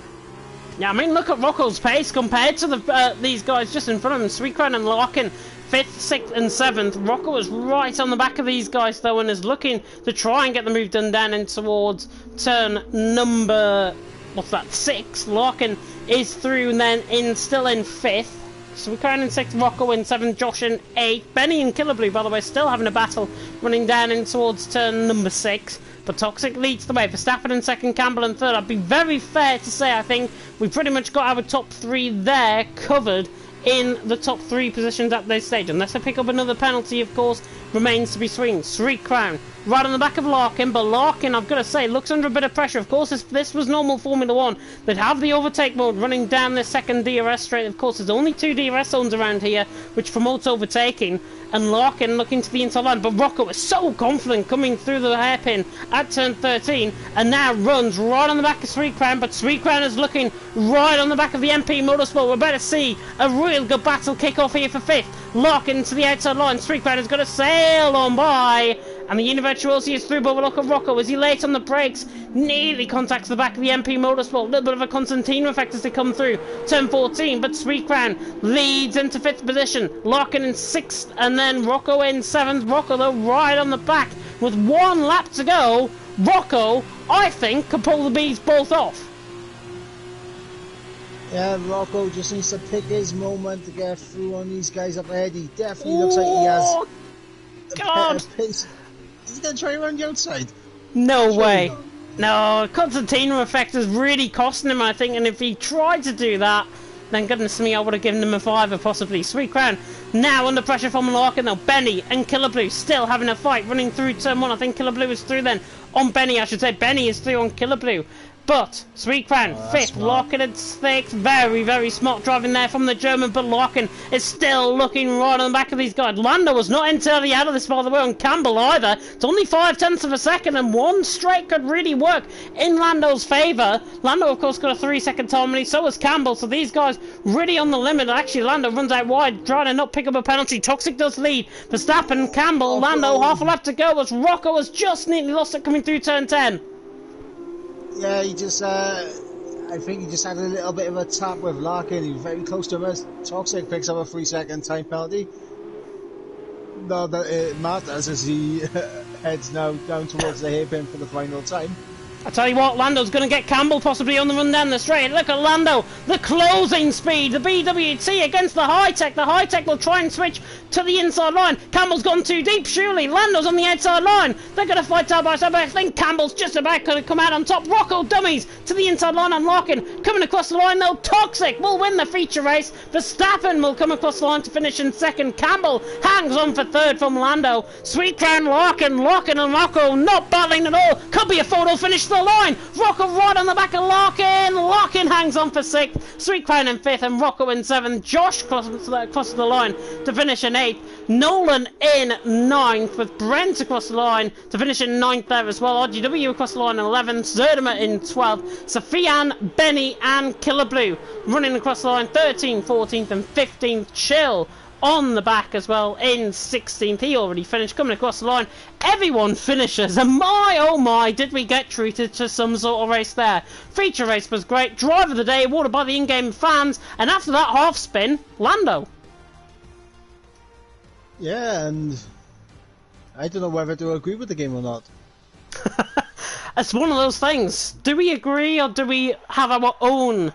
Yeah, I mean, look at Rocco's pace compared to these guys just in front of him. Sweet Crown and Larkin 5th, 6th and 7th. Rocco is right on the back of these guys though and is looking to try and get the move done down in towards turn number, what's that, 6. Larkin is through and then still in 5th. So we're carrying in 6th, Rocco in 7th, Josh in 8th. Benny and Killer Blue, by the way, still having a battle running down in towards turn number 6. But Toxic leads the way. Verstappen in 2nd, Campbell in 3rd. I'd be very fair to say I think we've pretty much got our top 3 there covered in the top 3 positions at this stage. Unless I pick up another penalty, of course, remains to be seen. Sweet Crown right on the back of Larkin, but Larkin, I've got to say, looks under a bit of pressure. Of course, if this was normal Formula 1, they'd have the overtake mode running down the 2nd DRS straight. Of course, there's only 2 DRS zones around here, which promotes overtaking, and Larkin looking to the inside line. But Rocco is so confident coming through the hairpin at turn 13, and now runs right on the back of Sweet Crown, but Sweet Crown is looking right on the back of the MP Motorsport. We're about to see a real good battle kick off here for 5th. Larkin to the outside line. Sweet Crown is going to sail on by, and the Univirtuosi is through, but look at Rocco. Is he late on the brakes? Nearly contacts the back of the MP Motorsport. A little bit of a Constantino effect as they come through turn 14, but Sweet Crown leads into 5th position. Larkin in 6th, and then Rocco in 7th. Rocco, though, right on the back with 1 lap to go. Rocco, I think, can pull the bees both off. Yeah, Rocco just needs to pick his moment to get through on these guys up ahead. He definitely looks like he has Oh, a God! better pace. He didn't try around the outside. No Surely way. not. No, Constantino effect is really costing him, I think, and if he tried to do that, then goodness me, I would have given him a fiver, possibly. Sweet Crown, now under pressure from Larkin, though. Benny and Killer Blue still having a fight, running through turn 1. I think Killer Blue is through then. On Benny, I should say. Benny is through on Killer Blue. But Sweet Crown, fifth, Smart. Larkin at sixth. Very, very smart driving there from the German, but Larkin is still looking right on the back of these guys. Lando was not entirely out of this, by the way, on Campbell either. It's only 0.5 of a second, and one straight could really work in Lando's favour. Lando, of course, got a 3-second time limit, so has Campbell, so these guys really on the limit. Actually, Lando runs out wide, trying to not pick up a penalty. Toxic does lead. Verstappen, Campbell, Lando, half a lap to go, as Rocco has just nearly lost it coming through turn 10. Yeah, he just, I think he just had a little bit of a tap with Larkin. He was very close to him as Toxic picks up a 3-second time penalty. Not that it matters as he heads now down towards the hairpin for the final time. I tell you what, Lando's going to get Campbell possibly on the run down the straight. Look at Lando, the closing speed, the BWT against the High-Tech. The High-Tech will try and switch to the inside line. Campbell's gone too deep, surely. Lando's on the outside line. They're going to fight side by side, but I think Campbell's just about going to come out on top. Rocco dummies to the inside line and Larkin coming across the line though. Toxic will win the feature race. Verstappen will come across the line to finish in second. Campbell hangs on for third from Lando. Sweet Crown, Larkin and Rocco not battling at all. Could be a photo finish to the line. Rocco right on the back of Larkin. Larkin hangs on for sixth. Sweet Crown in fifth and Rocco in seventh. Josh crosses the line to finish in eighth. Nolan in ninth with Brent across the line to finish in ninth there as well. RGW across the line in 11th. Zerdimer in 12th. Sofian, Benny and Killer Blue running across the line 13th, 14th and 15th. Chill on the back as well in 16th. He already finished coming across the line. Everyone finishes, and my oh my did we get treated to some sort of race there. Feature race was great. Driver of the day awarded by the in-game fans, and after that half spin, Lando. Yeah, and I don't know whether to agree with the game or not. It's one of those things. Do we agree or do we have our own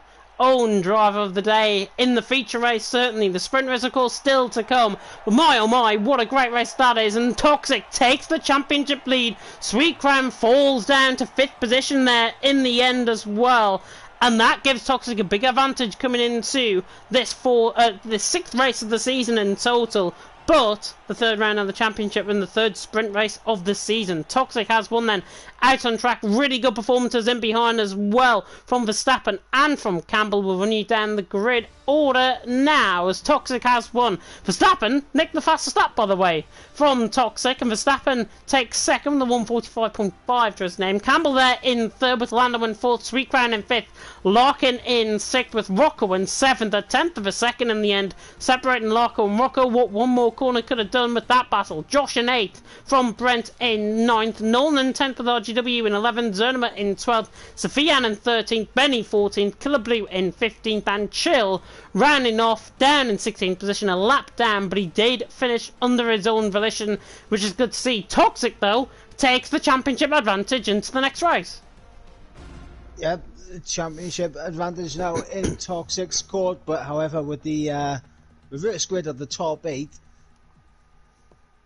driver of the day in the feature race? Certainly. The sprint race, of course, still to come. But my oh my, what a great race that is. And Toxic takes the championship lead. Sweet Crown falls down to 5th position there in the end as well. And that gives Toxic a big advantage coming into this the 6th race of the season in total. But the 3rd round of the championship and the 3rd sprint race of the season. Toxic has won then. Out on track, really good performances in behind as well from Verstappen and from Campbell. We'll run you down the grid order now as Toxic has won. Verstappen nicked the fastest lap, by the way, from Toxic, and Verstappen takes second with the 145.5 to his name. Campbell there in third with Lando in fourth, Sweet Crown in fifth, Larkin in sixth with Rocco in seventh, a tenth of a second in the end, separating Larko and Rocco. What one more corner could have done with that battle. Josh in eighth from Brent in ninth, Nolan in 10th with RGW in 11th, Zernimer in 12th, Sofian in 13th, Benny 14th, Killer Blue in 15th, and Chill rounding off down in 16th position, a lap down, but he did finish under his own volition, which is good to see. Toxic, though, takes the championship advantage into the next race. Yep, championship advantage now in Toxic's court, but however, with the reverse grid of the top 8,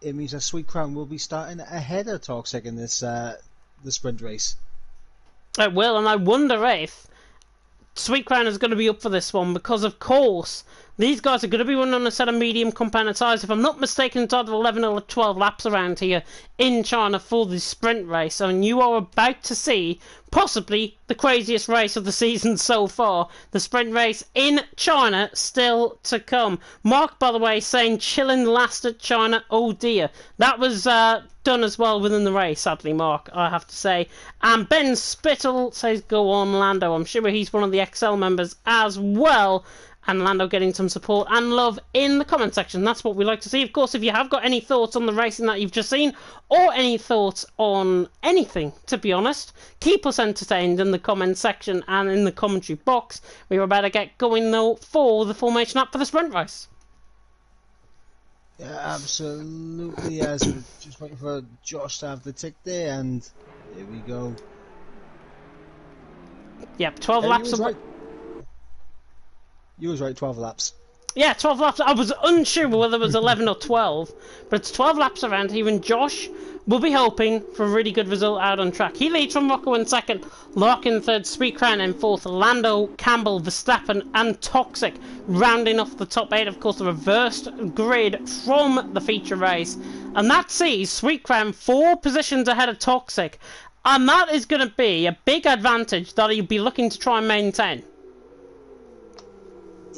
it means that Sweet Crown will be starting ahead of Toxic in this the sprint race. It will, and I wonder if Sweet Crown is going to be up for this one, because of course these guys are going to be running on a set of medium compound tyres. If I'm not mistaken, it's either 11 or 12 laps around here in China for the sprint race. And you are about to see possibly the craziest race of the season so far. The sprint race in China still to come. Mark, by the way, saying chilling last at China. Oh dear. That was done as well within the race, sadly, Mark, I have to say. And Ben Spittle says go on Lando. I'm sure he's one of the XL members as well. And Lando getting some support and love in the comment section. That's what we like to see. Of course, if you have got any thoughts on the racing that you've just seen, or any thoughts on anything, to be honest, keep us entertained in the comment section and in the commentary box. We're about to get going, though, for the formation up for the sprint race. Yeah, absolutely. Yes, we're just waiting for Josh to have the tick there, and here we go. Yep, 12 laps of... Right. You was right, 12 laps. Yeah, 12 laps. I was unsure whether it was 11 or 12, but it's 12 laps around. Even Josh will be hoping for a really good result out on track. He leads from Rocco in second, Larkin third, Sweet Crown in fourth, Lando, Campbell, Verstappen and Toxic rounding off the top 8. Of course, the reversed grid from the feature race. And that sees Sweet Crown 4 positions ahead of Toxic. And that is going to be a big advantage that he'll be looking to try and maintain.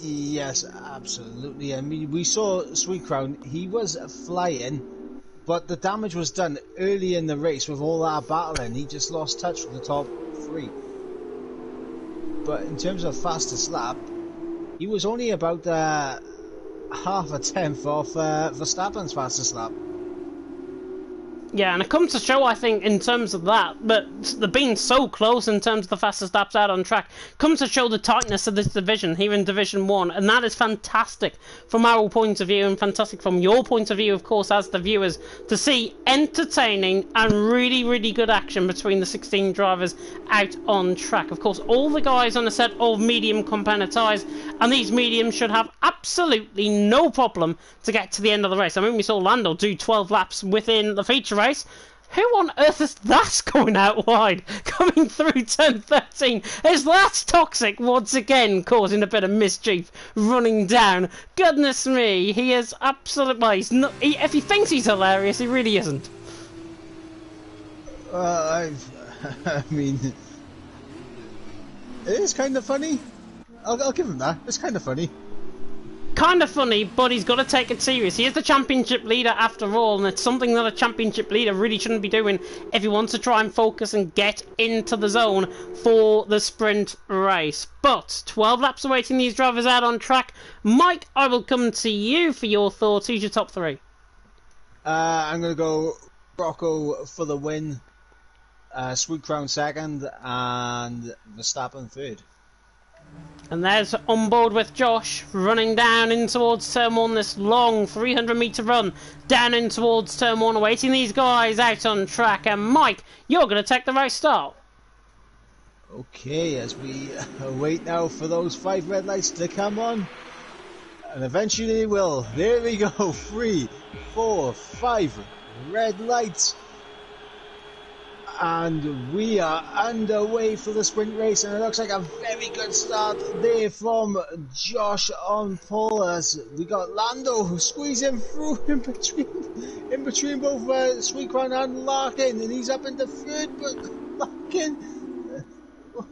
Yes, absolutely. I mean, we saw Sweet Crown, he was flying, but the damage was done early in the race with all that battling. He just lost touch with the top 3. But in terms of fastest lap, he was only about half a tenth off Verstappen's fastest lap. Yeah, and it comes to show, I think, in terms of that, but they're being so close in terms of the fastest laps out on track, comes to show the tightness of this division here in Division 1, and that is fantastic from our point of view, and fantastic from your point of view, of course, as the viewers, to see entertaining and really, really good action between the 16 drivers out on track. Of course, all the guys on a set of medium compound tyres, and these mediums should have absolutely no problem to get to the end of the race. I mean, we saw Lando do 12 laps within the feature race. Who on earth is that going out wide, coming through turn 13? Is that Toxic once again causing a bit of mischief, running down? Goodness me, he is absolutely... Well, he's not, if he thinks he's hilarious, he really isn't. I mean, it is kind of funny. I'll give him that. It's kind of funny. Kind of funny, but he's got to take it serious. He is the championship leader after all, and it's something that a championship leader really shouldn't be doing if he wants to try and focus and get into the zone for the sprint race. But 12 laps awaiting these drivers out on track. Mike, I will come to you for your thoughts. Who's your top 3? I'm going to go Rocco for the win, Sweet Crown second, and Verstappen third. And there's on board with Josh, running down in towards turn 1, this long 300-metre run down in towards turn 1, awaiting these guys out on track. And Mike, you're going to take the race start. Okay, as we wait now for those 5 red lights to come on. And eventually they will. There we go, 3, 4, 5 red lights. And we are underway for the sprint race, and it looks like a very good start there from Josh on pole, as we got Lando squeezing through in between both Sweet Crown and Larkin, and he's up into third, but Larkin,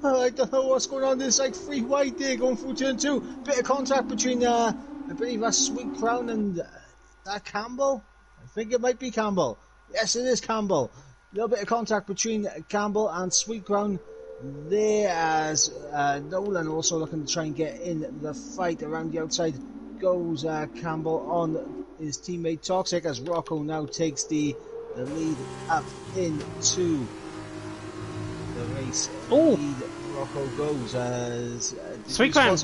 I don't know what's going on. There's like 3 wide there going through turn 2. Bit of contact between I believe that's Sweet Crown and Campbell. I think it might be Campbell. Yes, it is Campbell. A little bit of contact between Campbell and Sweet Crown there, as Nolan also looking to try and get in the fight. Around the outside goes Campbell on his teammate Toxic, as Rocco now takes the lead up into the race. Oh, Rocco goes as Sweet Crown.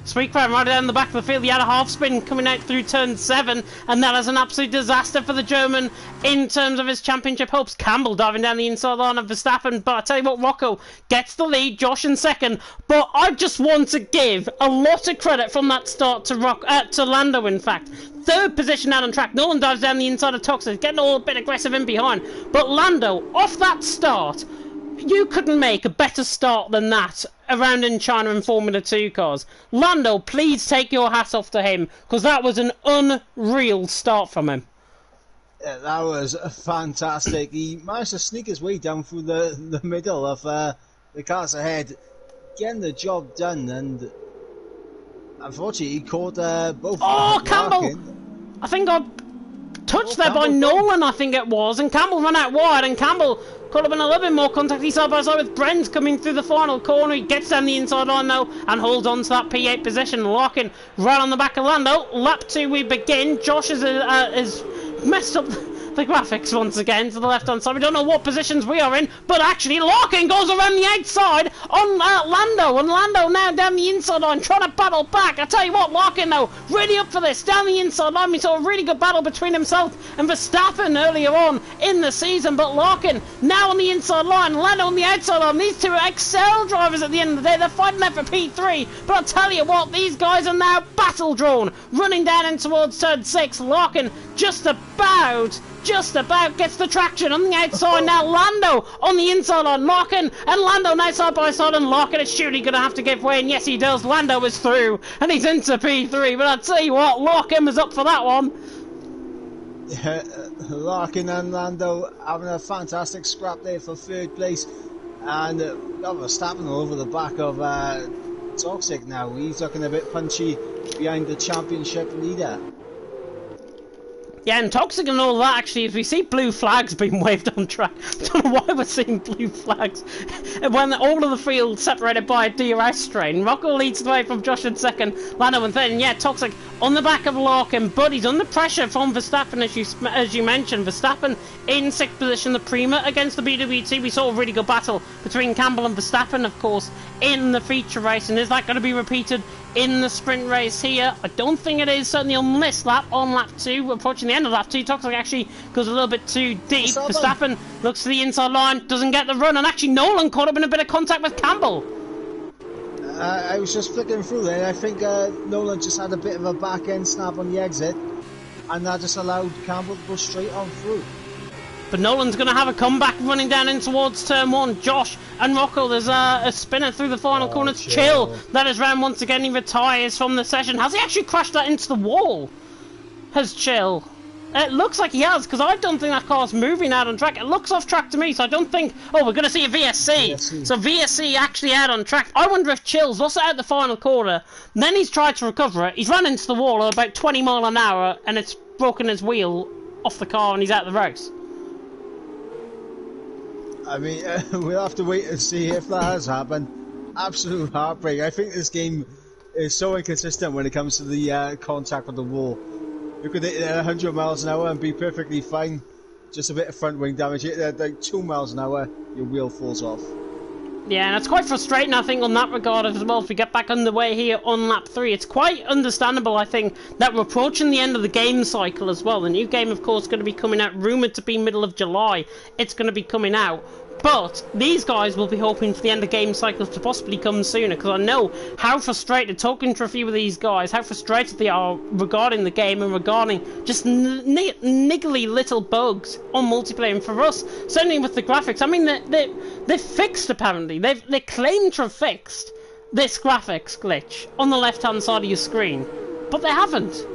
Sweet Crown right down the back of the field. He had a half spin coming out through turn 7, and that is an absolute disaster for the German in terms of his championship hopes. Campbell diving down the inside line of Verstappen, but I tell you what, Rocco gets the lead, Josh in second. But I just want to give a lot of credit from that start to Lando, in fact. Third position out on track. Nolan dives down the inside of Toxic, getting all a bit aggressive in behind. But Lando, off that start, you couldn't make a better start than that around in China in Formula 2 cars. Lando, please take your hat off to him, because that was an unreal start from him. Yeah, that was fantastic. He managed to sneak his way down through the middle of the cars ahead, getting the job done, and unfortunately he caught both. Oh, Campbell! I think I touched there by Nolan, I think it was, and Campbell ran out wide, and Campbell could have been a little bit more contact. He's side by side with Brent coming through the final corner. He gets down the inside line now and holds on to that P8 position. Larkin right on the back of Lando. Lap 2 we begin. Josh is messed up the graphics once again to the left-hand side. We don't know what positions we are in, but actually Larkin goes around the outside on Lando, and Lando now down the inside line trying to battle back. I tell you what, Larkin though, really up for this. Down the inside line, we saw a really good battle between himself and Verstappen earlier on in the season, but Larkin now on the inside line, Lando on the outside line. These two are Excel drivers at the end of the day. They're fighting there for P3, but I'll tell you what, these guys are now battle drawn, running down in towards turn 6. Larkin just about gets the traction on the outside. Now Lando on the inside on Larkin, and Lando now side by side, and Larkin is surely going to have to give way, and yes he does. Lando is through and he's into P3, but I'll tell you what, Larkin was up for that one. Yeah, Larkin and Lando having a fantastic scrap there for third place, and Verstappen over the back of Toxic now. He's looking a bit punchy behind the championship leader. Yeah, and Toxic and all that, actually, as we see blue flags being waved on track. I don't know why we're seeing blue flags. When all of the field separated by a DRS strain. Rocco leads the way from Josh in second, Lando in third, and yeah, Toxic on the back of Larkin, but he's under pressure from Verstappen, as you mentioned. Verstappen in sixth position, the Prima against the BWT. We saw a really good battle between Campbell and Verstappen, of course, in the feature race, and is that going to be repeated in the sprint race here? I don't think it is, certainly on this lap, on lap 2, approaching the end of lap 2. Toxic actually goes a little bit too deep. Verstappen looks to the inside line, doesn't get the run, and actually Nolan caught up in a bit of contact with Campbell. I was just flicking through there, I think Nolan just had a bit of a back end snap on the exit, and that just allowed Campbell to go straight on through. But Nolan's going to have a comeback running down in towards turn 1. Josh and Rocco, there's a spinner through the final corner. It's Chill. That is round once again. He retires from the session. Has he actually crashed that into the wall? Has Chill? It looks like he has, because I don't think that car's moving out on track. It looks off track to me, so I don't think... Oh, we're going to see a VSC. So VSC actually out on track. I wonder if Chill's lost it out the final corner. Then he's tried to recover it. He's run into the wall at about 20 mile an hour, and it's broken his wheel off the car, and he's out the race. I mean, we'll have to wait and see if that has happened. Absolute heartbreak. I think this game is so inconsistent when it comes to the contact with the wall. You could hit 100 miles an hour and be perfectly fine. Just a bit of front wing damage. Like 2 miles an hour, your wheel falls off. Yeah, and it's quite frustrating, I think, on that regard as well, as we get back underway here on lap 3. It's quite understandable, I think, that we're approaching the end of the game cycle as well. The new game, of course, is going to be coming out, rumoured to be middle of July. It's going to be coming out. But these guys will be hoping for the end of game cycles to possibly come sooner, because I know how frustrated, talking to a few of these guys, how frustrated they are regarding the game and regarding just niggly little bugs on multiplayer. And for us, certainly with the graphics, I mean, they've fixed, apparently. They claim to have fixed this graphics glitch on the left-hand side of your screen, but they haven't.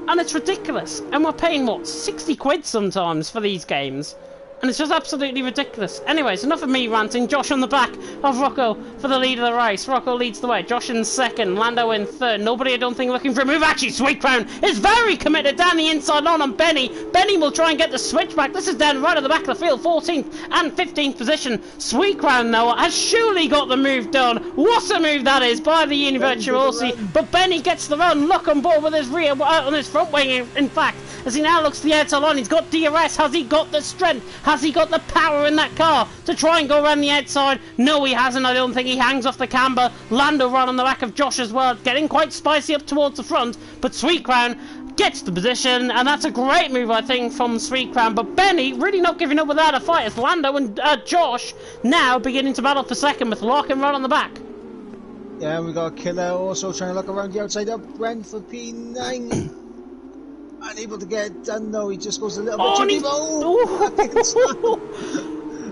And it's ridiculous. And we're paying, what, 60 quid sometimes for these games? And it's just absolutely ridiculous. Anyways, enough of me ranting. Josh on the back of Rocco for the lead of the race. Rocco leads the way. Josh in second. Lando in third. Nobody, I don't think, looking for a move. Actually, Sweet Crown is very committed down the inside line on Benny. Benny will try and get the switch back. This is down right at the back of the field. 14th and 15th position. Sweet Crown, though, has surely got the move done. What a move that is by the Univirtuosi. But Benny gets the run. Lock on board with his rear, on his front wing, in fact. As he now looks to the outside line, he's got DRS. Has he got the strength? Has he got the power in that car to try and go around the outside? No, he hasn't. I don't think. He hangs off the camber. Lando run on the back of Josh as well, getting quite spicy up towards the front. But Sweet Crown gets the position, and that's a great move, I think, from Sweet Crown. But Benny really not giving up without a fight, as Lando and Josh now beginning to battle for second with Larkin right on the back. Yeah, we got Killer also trying to look around the outside of Brent for P9. Unable to get it done though, he just goes a little bit too deep. Oh,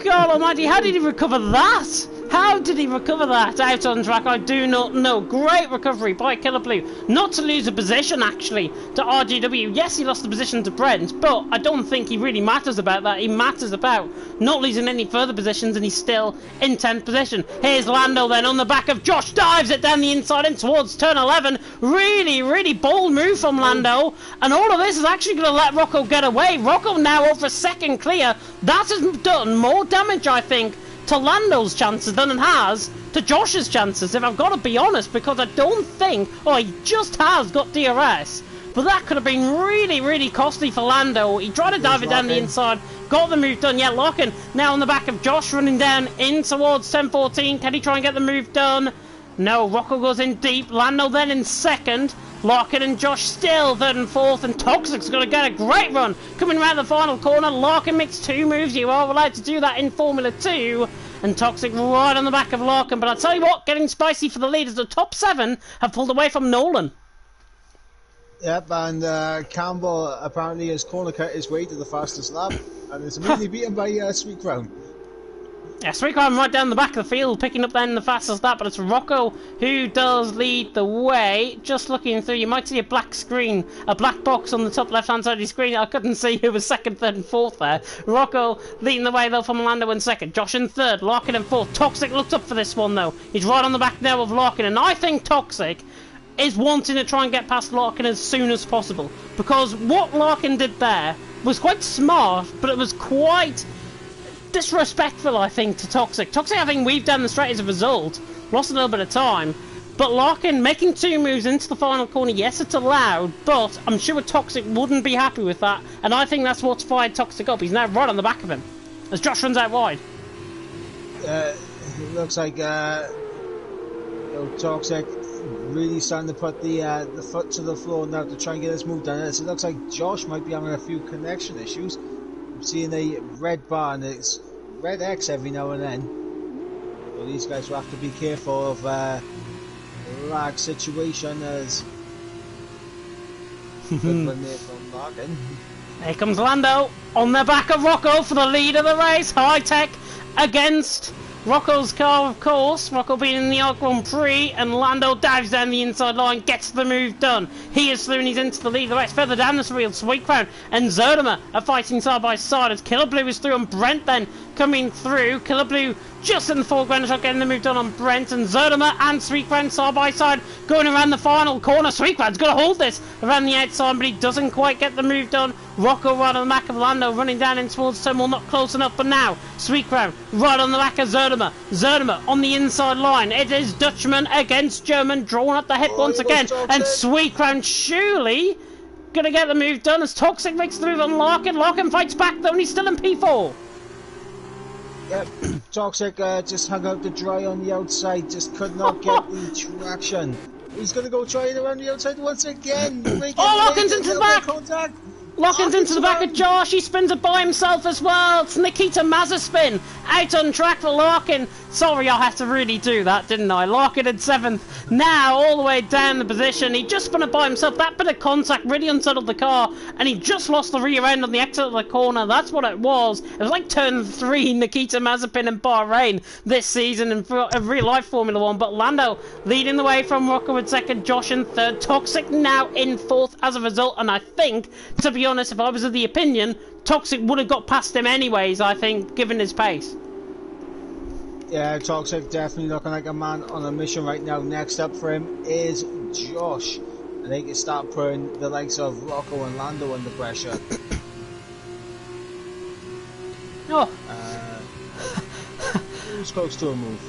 God almighty, how did he recover that? How did he recover that out on track? I do not know. Great recovery by Killer Blue. Not to lose a position, actually, to RGW. Yes, he lost the position to Brent, but I don't think he really matters about that. He matters about not losing any further positions, and he's still in 10th position. Here's Lando then on the back of Josh. Dives it down the inside and towards turn 11. Really, really bold move from Lando. And all of this is actually going to let Rocco get away. Rocco now over second clear. That has done more damage, I think, to Lando's chances than it has to Josh's chances, if I've got to be honest, because I don't think, he just has got DRS. but that could have been really, really costly for Lando. He tried to dive it down the inside, got the move done. Yeah, Larkin now on the back of Josh, running down in towards 10-14. Can he try and get the move done? No, Rocco goes in deep. Lando then in second. Larkin and Josh still third and fourth, and Toxic's going to get a great run coming around the final corner. Larkin makes 2 moves. You are allowed to do that in Formula 2. And Toxic right on the back of Larkin. But I'll tell you what, getting spicy for the lead as the top 7 have pulled away from Nolan. Yep, and Campbell apparently has corner cut his way to the fastest lap, and is immediately beaten by Sweet Crown. Yeah, Sweet Crown right down the back of the field, picking up then the fastest lap, but it's Rocco who does lead the way. Just looking through, you might see a black screen, a black box on the top left-hand side of the screen. I couldn't see who was second, third and fourth there. Rocco leading the way though from Lando in second, Josh in third, Larkin in fourth. Toxic looked up for this one though. He's right on the back now of Larkin, and I think Toxic is wanting to try and get past Larkin as soon as possible, because what Larkin did there was quite smart, but it was quite disrespectful, I think, to Toxic. Toxic, I think, weaved down the straight as a result, lost a little bit of time, but Larkin making 2 moves into the final corner, yes, it's allowed, but I'm sure Toxic wouldn't be happy with that, and I think that's what's fired Toxic up. He's now right on the back of him as Josh runs out wide. It looks like Toxic really starting to put the foot to the floor now to try and get this move done. It looks like Josh might be having a few connection issues. I'm seeing a red bar and it's red X every now and then. So these guys will have to be careful of lag situation as good run there from Larkin. Here comes Lando on the back of Rocco for the lead of the race. High Tech against Rocco's car, of course. Rocco being in the Arc Grand Prix, and Lando dives down the inside line, gets the move done. He is through and he's into the lead of the race. Further down this field, Sweet Crown and Zerdimer are fighting side by side as Killer Blue is through and Brent then coming through. Killer Blue just in the foreground, getting the move done on Brent, and Zerdimer and Sweet Crown side by side going around the final corner. Sweet Crown's going to hold this around the outside, but he doesn't quite get the move done. Rocco right on the back of Lando, running down in towards turn, well, not close enough, but now Sweet Crown right on the back of Zerdimer. Zerdimer on the inside line. It is Dutchman against German, drawing up the hit once again, and Sweet Crown surely gonna get the move done as Toxic makes the move on Larkin. Larkin fights back though, and he's still in P4. Yep, Toxic just hung out to dry on the outside, just could not get the traction. He's going to go try it around the outside once again. Larkin's into the back! Contact. Larkin's into the back of Josh, he spins it by himself as well. It's Nikita Mazepin out on track for Larkin. Sorry, I had to really do that, didn't I? Larkin in 7th, now all the way down the position. He just spun it by himself. That bit of contact really unsettled the car, and he just lost the rear end on the exit of the corner. That's what it was. It was like turn 3 Nikita Mazepin in Bahrain this season in real life Formula 1. But Lando leading the way from Rocco in 2nd, Josh in 3rd, Toxic now in 4th as a result. And I think, to be honest, if I was of the opinion, Toxic would have got past him anyways, I think, given his pace. Yeah, Toxic definitely looking like a man on a mission right now. Next up for him is Josh. And they can start putting the likes of Rocco and Lando under pressure. Oh. Who's close to a move?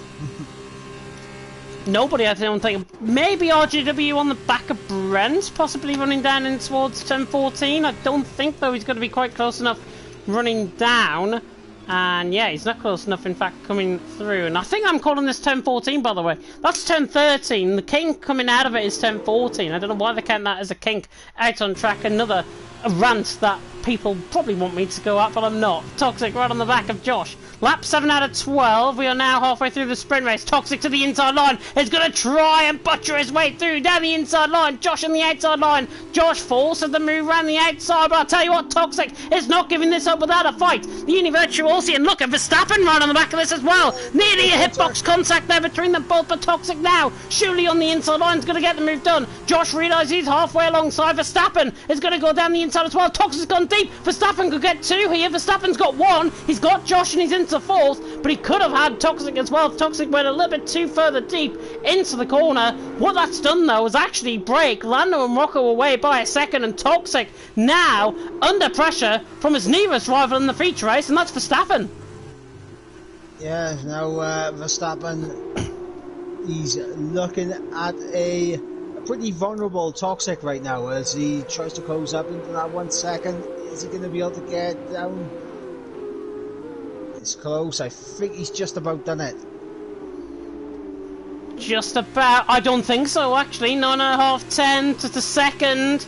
Nobody, I don't think. Maybe RGW on the back of Brent, possibly running down in towards 10-14. I don't think, though, he's going to be quite close enough running down. And yeah, he's not close enough, in fact, coming through. And I think I'm calling this 10-14, by the way. That's 10-13. The kink coming out of it is 10-14. I don't know why they count that as a kink out on track. Another rant that people probably want me to go at, but I'm not. Toxic right on the back of Josh. Lap 7 out of 12. We are now halfway through the sprint race. Toxic to the inside line. Is going to try and butcher his way through down the inside line. Josh on the outside line. Josh forces the move around the outside. But I'll tell you what, Toxic is not giving this up without a fight. The Univirtuosi, and look at Verstappen right on the back of this as well. Nearly a hitbox contact there between them both. But Toxic now, surely on the inside line, is going to get the move done. Josh realises he's halfway alongside. Verstappen is going to go down the inside as well. Toxic's gone deep. Verstappen could get 2 here. Verstappen's got 1. He's got Josh and he's into 4th, but he could have had Toxic as well. Toxic went a little bit too further deep into the corner. What that's done though is actually break Lando and Rocco away by a second, and Toxic now under pressure from his nearest rival in the feature race, and that's Verstappen. Yeah, now Verstappen, he's looking at a pretty vulnerable Toxic right now as he tries to close up into that 1 second. Is he going to be able to get down? It's close. I think he's just about done it. Just about. I don't think so, actually. 9.5, 10 to the second.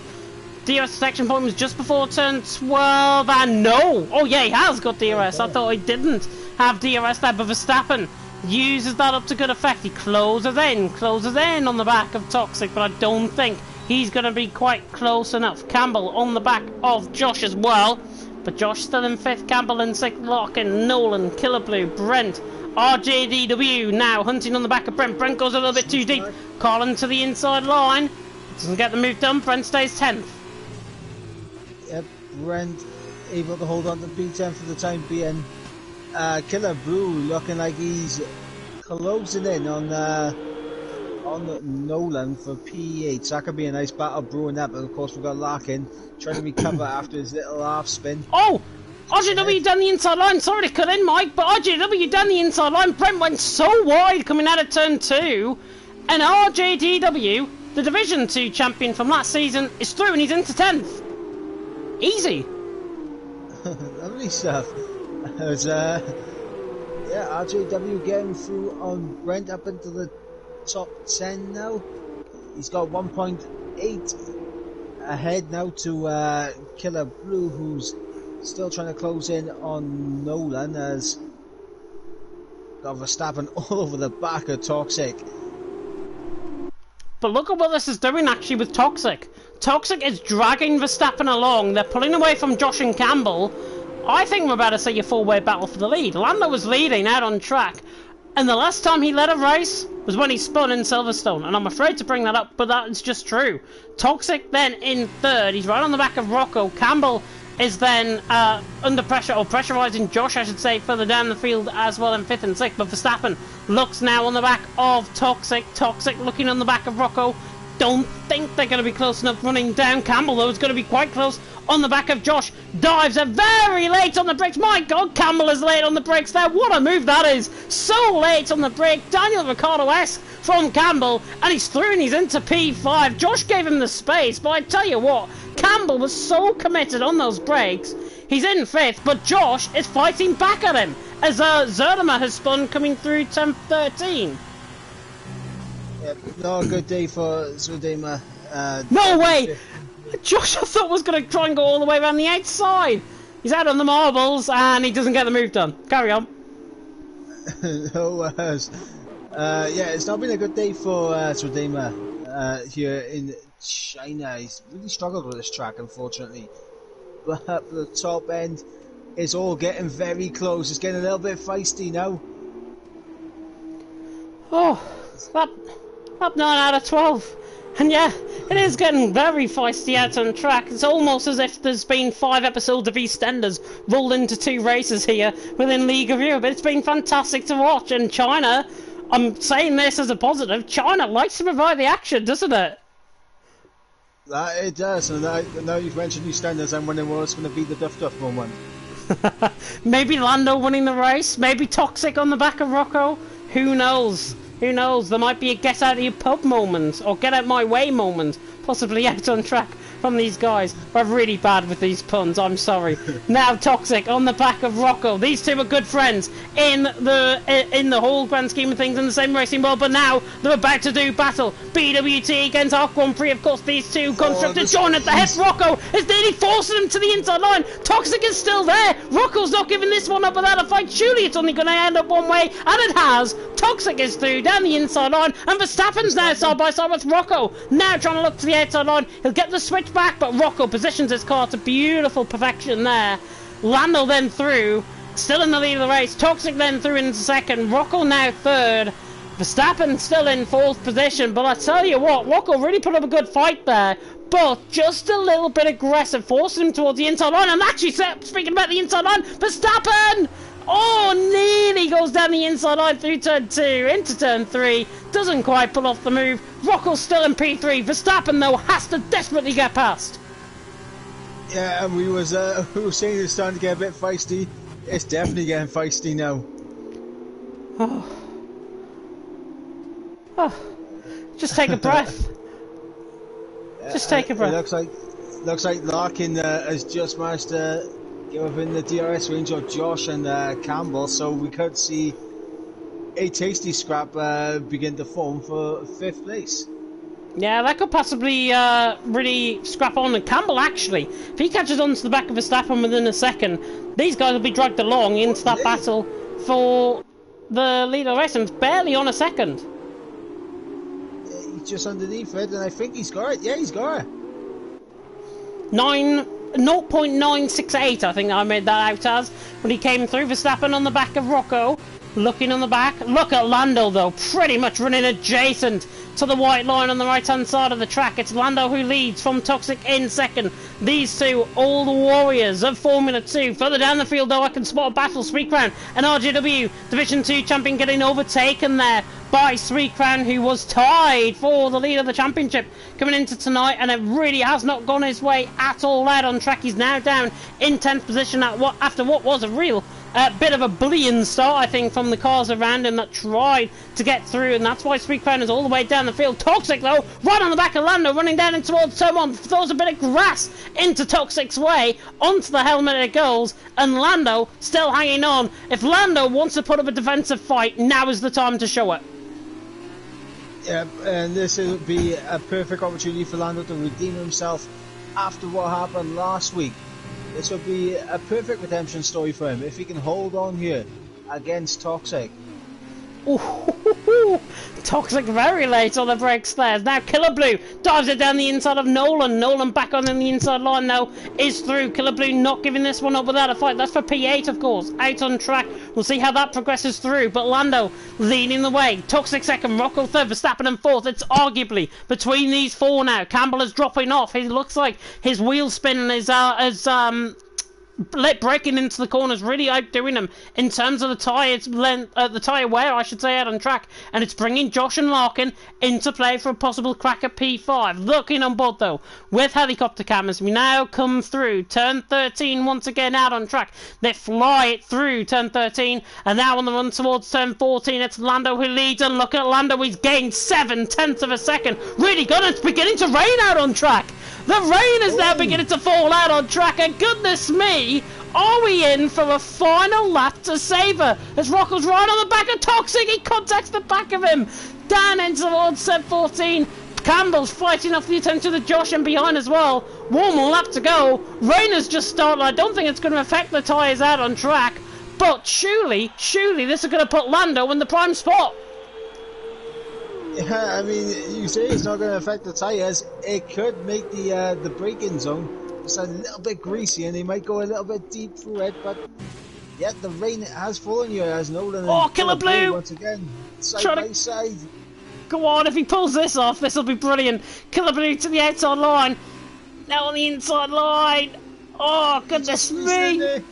DRS detection point was just before turn 12, and no! Oh yeah, he has got DRS. I thought he didn't have DRS there, but Verstappen uses that up to good effect. He closes in on the back of Toxic, but I don't think he's going to be quite close enough. Campbell on the back of Josh as well, but Josh still in 5th, Campbell in 6th, Larkin, Nolan, Killer Blue, Brent, RJDW now hunting on the back of Brent. Brent goes a little bit too deep. Colin to the inside line. Doesn't get the move done. Brent stays 10th. Yep, Brent able to hold on to P10 for the time being. Killer Blue looking like he's closing in on Nolan for P8. So that could be a nice battle brewing up. And of course we've got Larkin trying to recover after his little half spin. Oh! RJW down the inside line. Sorry to cut in, Mike, but RJW down the inside line. Brent went so wide coming out of turn 2. And RJDW, the Division 2 champion from last season, is through and he's into 10th. Easy. Lovely stuff. As, yeah, RJW getting through on Brent up into the top 10 now. He's got 1.8 ahead now to Killer Blue, who's still trying to close in on Nolan as got Verstappen all over the back of Toxic. But look at what this is doing actually with Toxic. Toxic is dragging Verstappen along. They're pulling away from Josh and Campbell. I think we're about to see a four-way battle for the lead. Lando was leading out on track, and the last time he led a race was when he spun in Silverstone, and I'm afraid to bring that up, but that is just true. Toxic then in 3rd. He's right on the back of Rocco. Campbell is then under pressure, or pressurising Josh, I should say, further down the field as well in 5th and 6th. But Verstappen looks now on the back of Toxic. Toxic looking on the back of Rocco. Don't think they're going to be close enough running down. Campbell, though, is going to be quite close on the back of Josh. Dives are very late on the brakes. My God, Campbell is late on the brakes there. What a move that is. So late on the brake. Daniel Ricciardo-esque from Campbell. And he's through and he's into P5. Josh gave him the space, but I tell you what, Campbell was so committed on those brakes. He's in 5th, but Josh is fighting back at him as Zerdimer has spun coming through turn 13. Yep, not a good day for Zerdimer. No way! Josh, I thought, was going to try and go all the way around the outside. He's out on the marbles and he doesn't get the move done. Carry on. No, yeah, it's not been a good day for Zerdimer here in China. He's really struggled with this track, unfortunately. But the top end is all getting very close. It's getting a little bit feisty now. Oh, that 9 out of 12. And yeah, it is getting very feisty out on track. It's almost as if there's been 5 episodes of EastEnders rolled into 2 races here within League of Europe. It's been fantastic to watch. And China, I'm saying this as a positive, China likes to provide the action, doesn't it? That it does. And now you've mentioned EastEnders, I'm wondering what's going to be the Duff Duff moment. Maybe Lando winning the race. Maybe Toxic on the back of Rocco. Who knows? Who knows? There might be a get out of your pub moment, or get out my way moment, possibly out on track from these guys. I'm really bad with these puns, I'm sorry. Now Toxic on the back of Rocco. These two are good friends in the whole grand scheme of things in the same racing world, but now they're about to do battle. BWT against Arc Grand Prix. Of course, these two constructors join at the hip. Rocco is nearly forcing him to the inside line. Toxic is still there. Rocco's not giving this one up without a fight. Surely it's only going to end up one way, and it has. Toxic is through down the inside line, and Verstappen's now side by side with Rocco. Now trying to look to the outside line. He'll get the switch back, but Rocco positions his car to beautiful perfection there. Lando then through, still in the lead of the race. Toxic then through into 2nd. Rocco now 3rd. Verstappen still in 4th position, but I tell you what, Rocco really put up a good fight there, but just a little bit aggressive, forcing him towards the inside line. And actually, speaking about the inside line, Verstappen! Oh, nearly goes down the inside line through turn 2, into turn 3. Doesn't quite pull off the move. Rocco's still in P3. Verstappen, though, has to desperately get past. Yeah, and we were saying it's starting to get a bit feisty. It's definitely getting feisty now. Oh. Just take a breath. Just take a breath. It looks like Larkin has just managed to get within the DRS range of Josh and Campbell, so we could see a tasty scrap begin to form for 5th place. Yeah, that could possibly really scrap on. And Campbell, actually, if he catches on to the back of Verstappen within a second, these guys will be dragged along into that battle for the lead of the race, and it's barely on a second. Yeah, he's just underneath it, and I think he's got it. Yeah, he's got it. 0.968, I think I made that out as, when he came through. Verstappen on the back of Rocco, looking on the back. Look at Lando, though, pretty much running adjacent to the white line on the right-hand side of the track. It's Lando who leads from Toxic in second. These two, all the warriors of Formula 2. Further down the field, though, I can spot a battle. Sweet Crown and RJW, Division 2 champion, getting overtaken there by Sweet Crown, who was tied for the lead of the championship coming into tonight, and it really has not gone his way at all out on track. He's now down in 10th position after what was a real bit of a bullying start, I think, from the cars around him that tried to get through, and that's why Sweet Crown is all the way down the field. Toxic, though, right on the back of Lando, running down in towards turn 1, throws a bit of grass into Toxic's way, onto the helmet it goes, and Lando still hanging on. If Lando wants to put up a defensive fight, now is the time to show it. Yeah, and this would be a perfect opportunity for Lando to redeem himself after what happened last week. This would be a perfect redemption story for him if he can hold on here against Toxic. Ooh, Toxic very late on the brakes there. Now Killer Blue dives it down the inside of Nolan. Nolan back on the inside line now is through. Killer Blue not giving this one up without a fight. That's for P8, of course, out on track. We'll see how that progresses through. But Lando leading the way. Toxic second, Rocco third, Verstappen in fourth. It's arguably between these four now. Campbell is dropping off. He looks like his wheel spin is breaking into the corners, really outdoing him in terms of the tyre the tyre wear, I should say, out on track, and it's bringing Josh and Larkin into play for a possible crack at P5. Looking on board, though, with helicopter cameras. We now come through turn 13 once again out on track. They fly it through turn 13, and now on the run towards turn 14, it's Lando who leads, and look at Lando, he's gained 7/10 of a second. Really good, it's beginning to rain out on track. The rain is now beginning to fall out on track, and goodness me, are we in for a final lap to savour? As Rocco's right on the back of Toxic, he contacts the back of him, down into towards set 14. Campbell's fighting off the attention of Josh and behind as well. One more lap to go. Rain has just started. I don't think it's going to affect the tyres out on track, but surely this is going to put Lando in the prime spot. Yeah, I mean, you say it's not going to affect the tyres. It could make the braking zone just a little bit greasy, and they might go a little bit deep through it. But yeah, the rain has fallen here as Nolan. Oh, Killer Blue once again, side by side. Go on, if he pulls this off, this will be brilliant. Killer Blue to the outside line. Now on the inside line. Oh, goodness me.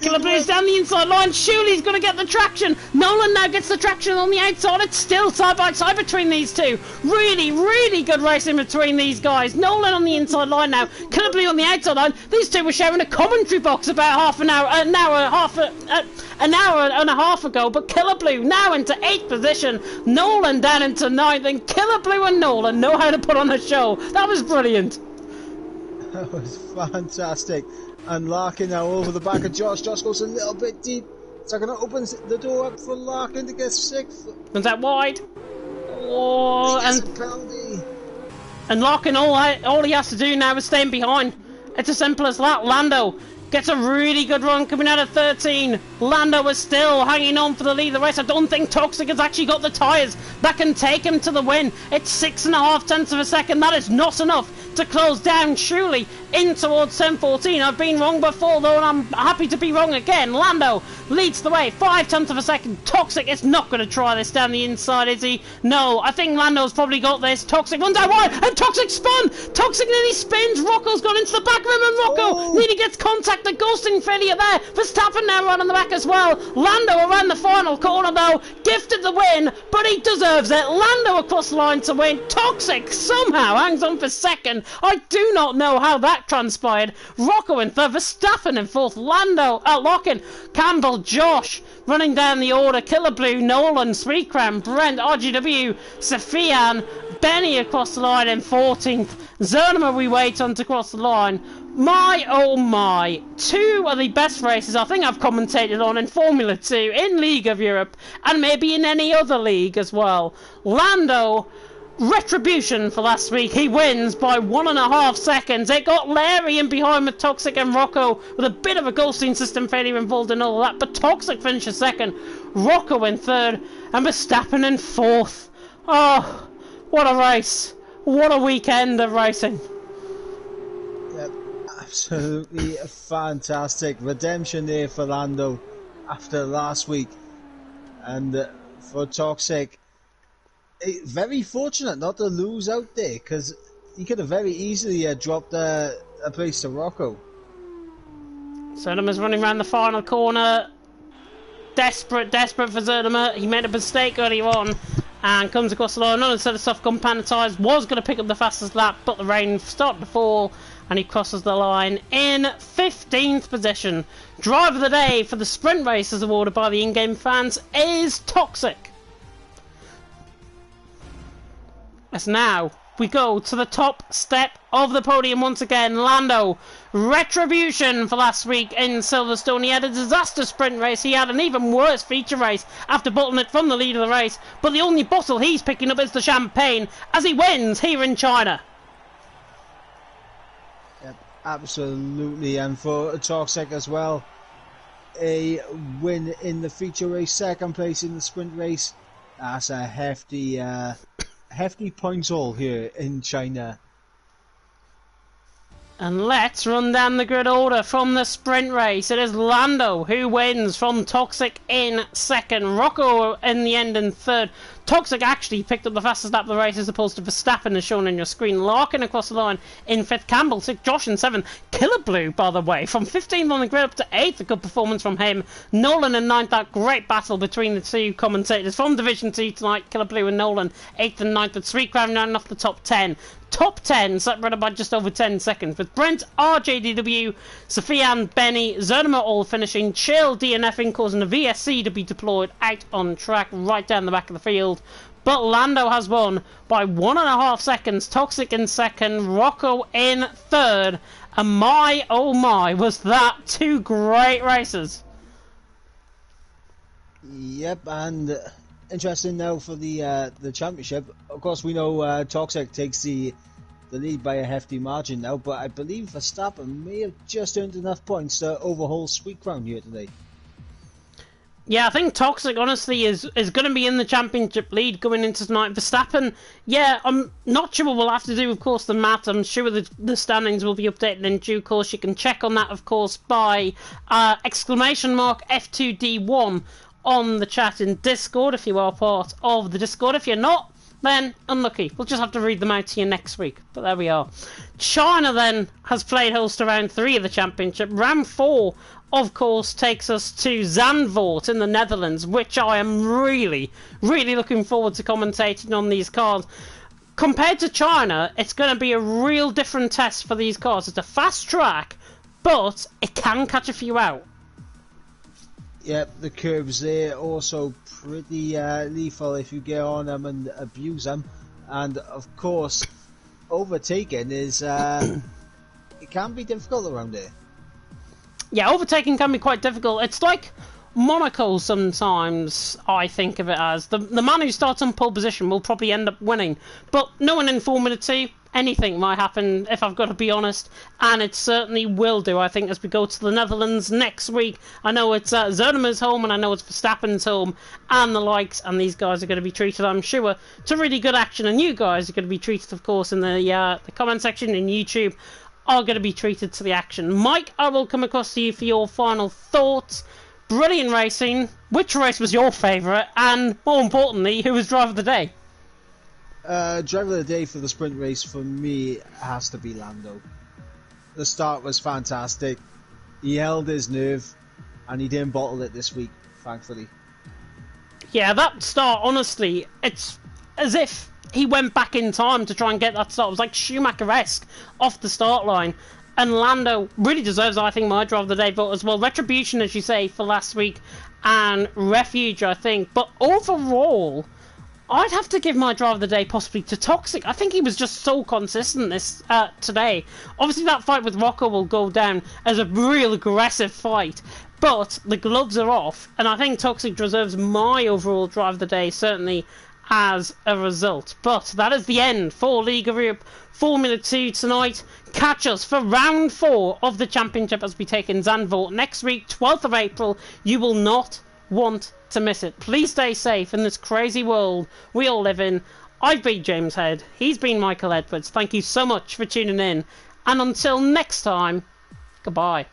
Killer Blue's down the inside line. Shuley's going to get the traction. Nolan now gets the traction on the outside. It's still side by side between these two. Really, really good racing between these guys. Nolan on the inside line now. Killer Blue on the outside line. These two were sharing a commentary box about an hour and a half ago. But Killer Blue now into 8th position. Nolan down into 9th. And Killer Blue and Nolan know how to put on a show. That was brilliant. That was fantastic. And Larkin now over the back of Josh. Josh goes a little bit deep. So going to open the door up for Larkin to get 6th. Runs out wide. Oh, and Larkin, all he has to do now is staying behind. It's as simple as that. Lando gets a really good run coming out of 13. Lando is still hanging on for the lead of the race. I don't think Toxic has actually got the tyres that can take him to the win. It's 6.5 of a second. That is not enough to close down Shuley in towards 10-14. I've been wrong before, though, and I'm happy to be wrong again. Lando leads the way, 0.5 of a second. Toxic is not going to try this down the inside, is he? No, I think Lando's probably got this. Toxic runs out wide, and Toxic spun. Toxic nearly spins. Rocco's gone into the back of him, and Rocco nearly gets contact the ghosting failure there. Verstappen now right on the back as well. Lando around the final corner though, gifted the win, but he deserves it. Lando across the line to win. Toxic somehow hangs on for second. I do not know how that transpired. Rocco in third, Verstappen in fourth, Lando Lockin, Campbell, Josh running down the order. Killer Blue, Nolan, Sweetcram, Brent, RGW, Sofian, Benny across the line in 14th. Zernema we wait on to cross the line. My oh my, two of the best races I think I've commentated on in Formula 2, in League of Europe, and maybe in any other league as well. Lando, retribution for last week. He wins by 1.5 seconds. It got Larry in behind with Toxic and Rocco, with a bit of a ghosting system failure involved in all of that, but Toxic finishes second, Rocco in third, and Verstappen in fourth. Oh, what a race. What a weekend of racing. Yep, absolutely fantastic. Redemption there for Lando after last week. And for Toxic, very fortunate not to lose out there, because he could have very easily dropped a place to Rocco. Zernema's running around the final corner. Desperate for Zernema. He made a mistake earlier on and comes across the line. Another set of soft compound tyres. Was going to pick up the fastest lap, but the rain started to fall and he crosses the line in 15th position. Driver of the day for the sprint races awarded by the in-game fans is Toxic. As now we go to the top step of the podium once again. Lando, retribution for last week in Silverstone. He had a disaster sprint race. He had an even worse feature race after bottling it from the lead of the race. But the only bottle he's picking up is the champagne as he wins here in China. Yep, absolutely. And for Toxic as well, a win in the feature race, second place in the sprint race. That's a hefty points haul here in China. And let's run down the grid order from the sprint race. It is Lando who wins from Toxic in second. Rocco in the end in third. Toxic actually picked up the fastest lap of the race as opposed to Verstappen as shown on your screen. Larkin across the line in fifth. Campbell took Josh in seventh. Killer Blue, by the way, from 15th on the grid up to 8th. A good performance from him. Nolan in ninth. That great battle between the two commentators from Division 2 tonight. Killer Blue and Nolan 8th and 9th. With Sweetcrown rounding off the top 10. Top 10 separated by just over 10 seconds, with Brent, RJDW, Sofian, Benny, Zernema all finishing, Chill DNFing, causing the VSC to be deployed out on track right down the back of the field. But Lando has won by 1.5 seconds, Toxic in second, Rocco in third, and my oh my, was that two great races. Yep, and interesting now for the championship. Of course, we know Toxic takes the lead by a hefty margin now, but I believe Verstappen may have just earned enough points to overhaul Sweetcrown here today. Yeah, I think Toxic honestly is going to be in the championship lead going into tonight. Verstappen, yeah, I'm not sure what we'll have to do, of course, the math. I'm sure the standings will be updated in due course. You can check on that, of course, by !F2D1 on the chat in Discord if you are part of the Discord. If you're not, then unlucky. We'll just have to read them out to you next week. But there we are. China then has played host to round 3 of the championship. Round 4, of course, takes us to Zandvoort in the Netherlands, which I am really, really looking forward to commentating on these cars. Compared to China, it's going to be a real different test for these cars. It's a fast track, but it can catch a few out. Yep, the curves there also pretty lethal if you get on them and abuse them. And of course, overtaking is it can be difficult around here. Yeah, overtaking can be quite difficult. It's like Monaco sometimes, I think of it as. The man who starts on pole position will probably end up winning. But no one in Formula 2, anything might happen, if I've got to be honest. And it certainly will do, I think, as we go to the Netherlands next week. I know it's Zernema's home, and I know it's Verstappen's home, and the likes. And these guys are going to be treated, I'm sure, to really good action. And you guys are going to be treated, of course, in the comment section in YouTube. Are going to be treated to the action. Mike, I will come across to you for your final thoughts. Brilliant racing. Which race was your favourite? And more importantly, who was driver of the day? Driver of the day for the sprint race for me has to be Lando. The start was fantastic. he held his nerve, and he didn't bottle it this week, thankfully. Yeah, that start, honestly, it's as if he went back in time to try and get that start. It was like Schumacher-esque off the start line. And Lando really deserves, I think, my drive of the day vote as well. Retribution, as you say, for last week, and Refuge, I think. But overall, I'd have to give my drive of the day possibly to Toxic. I think he was just so consistent this today. Obviously, that fight with Rocco will go down as a real aggressive fight. But the gloves are off, and I think Toxic deserves my overall drive of the day, certainly as a result. But that is the end for League of Europe Formula 2 tonight. Catch us for round 4 of the championship as we take in Zandvoort next week, 12th of April. You will not want to miss it. Please stay safe in this crazy world we all live in. I've been James Head. He's been Michael Edwards. Thank you so much for tuning in. And until next time, goodbye.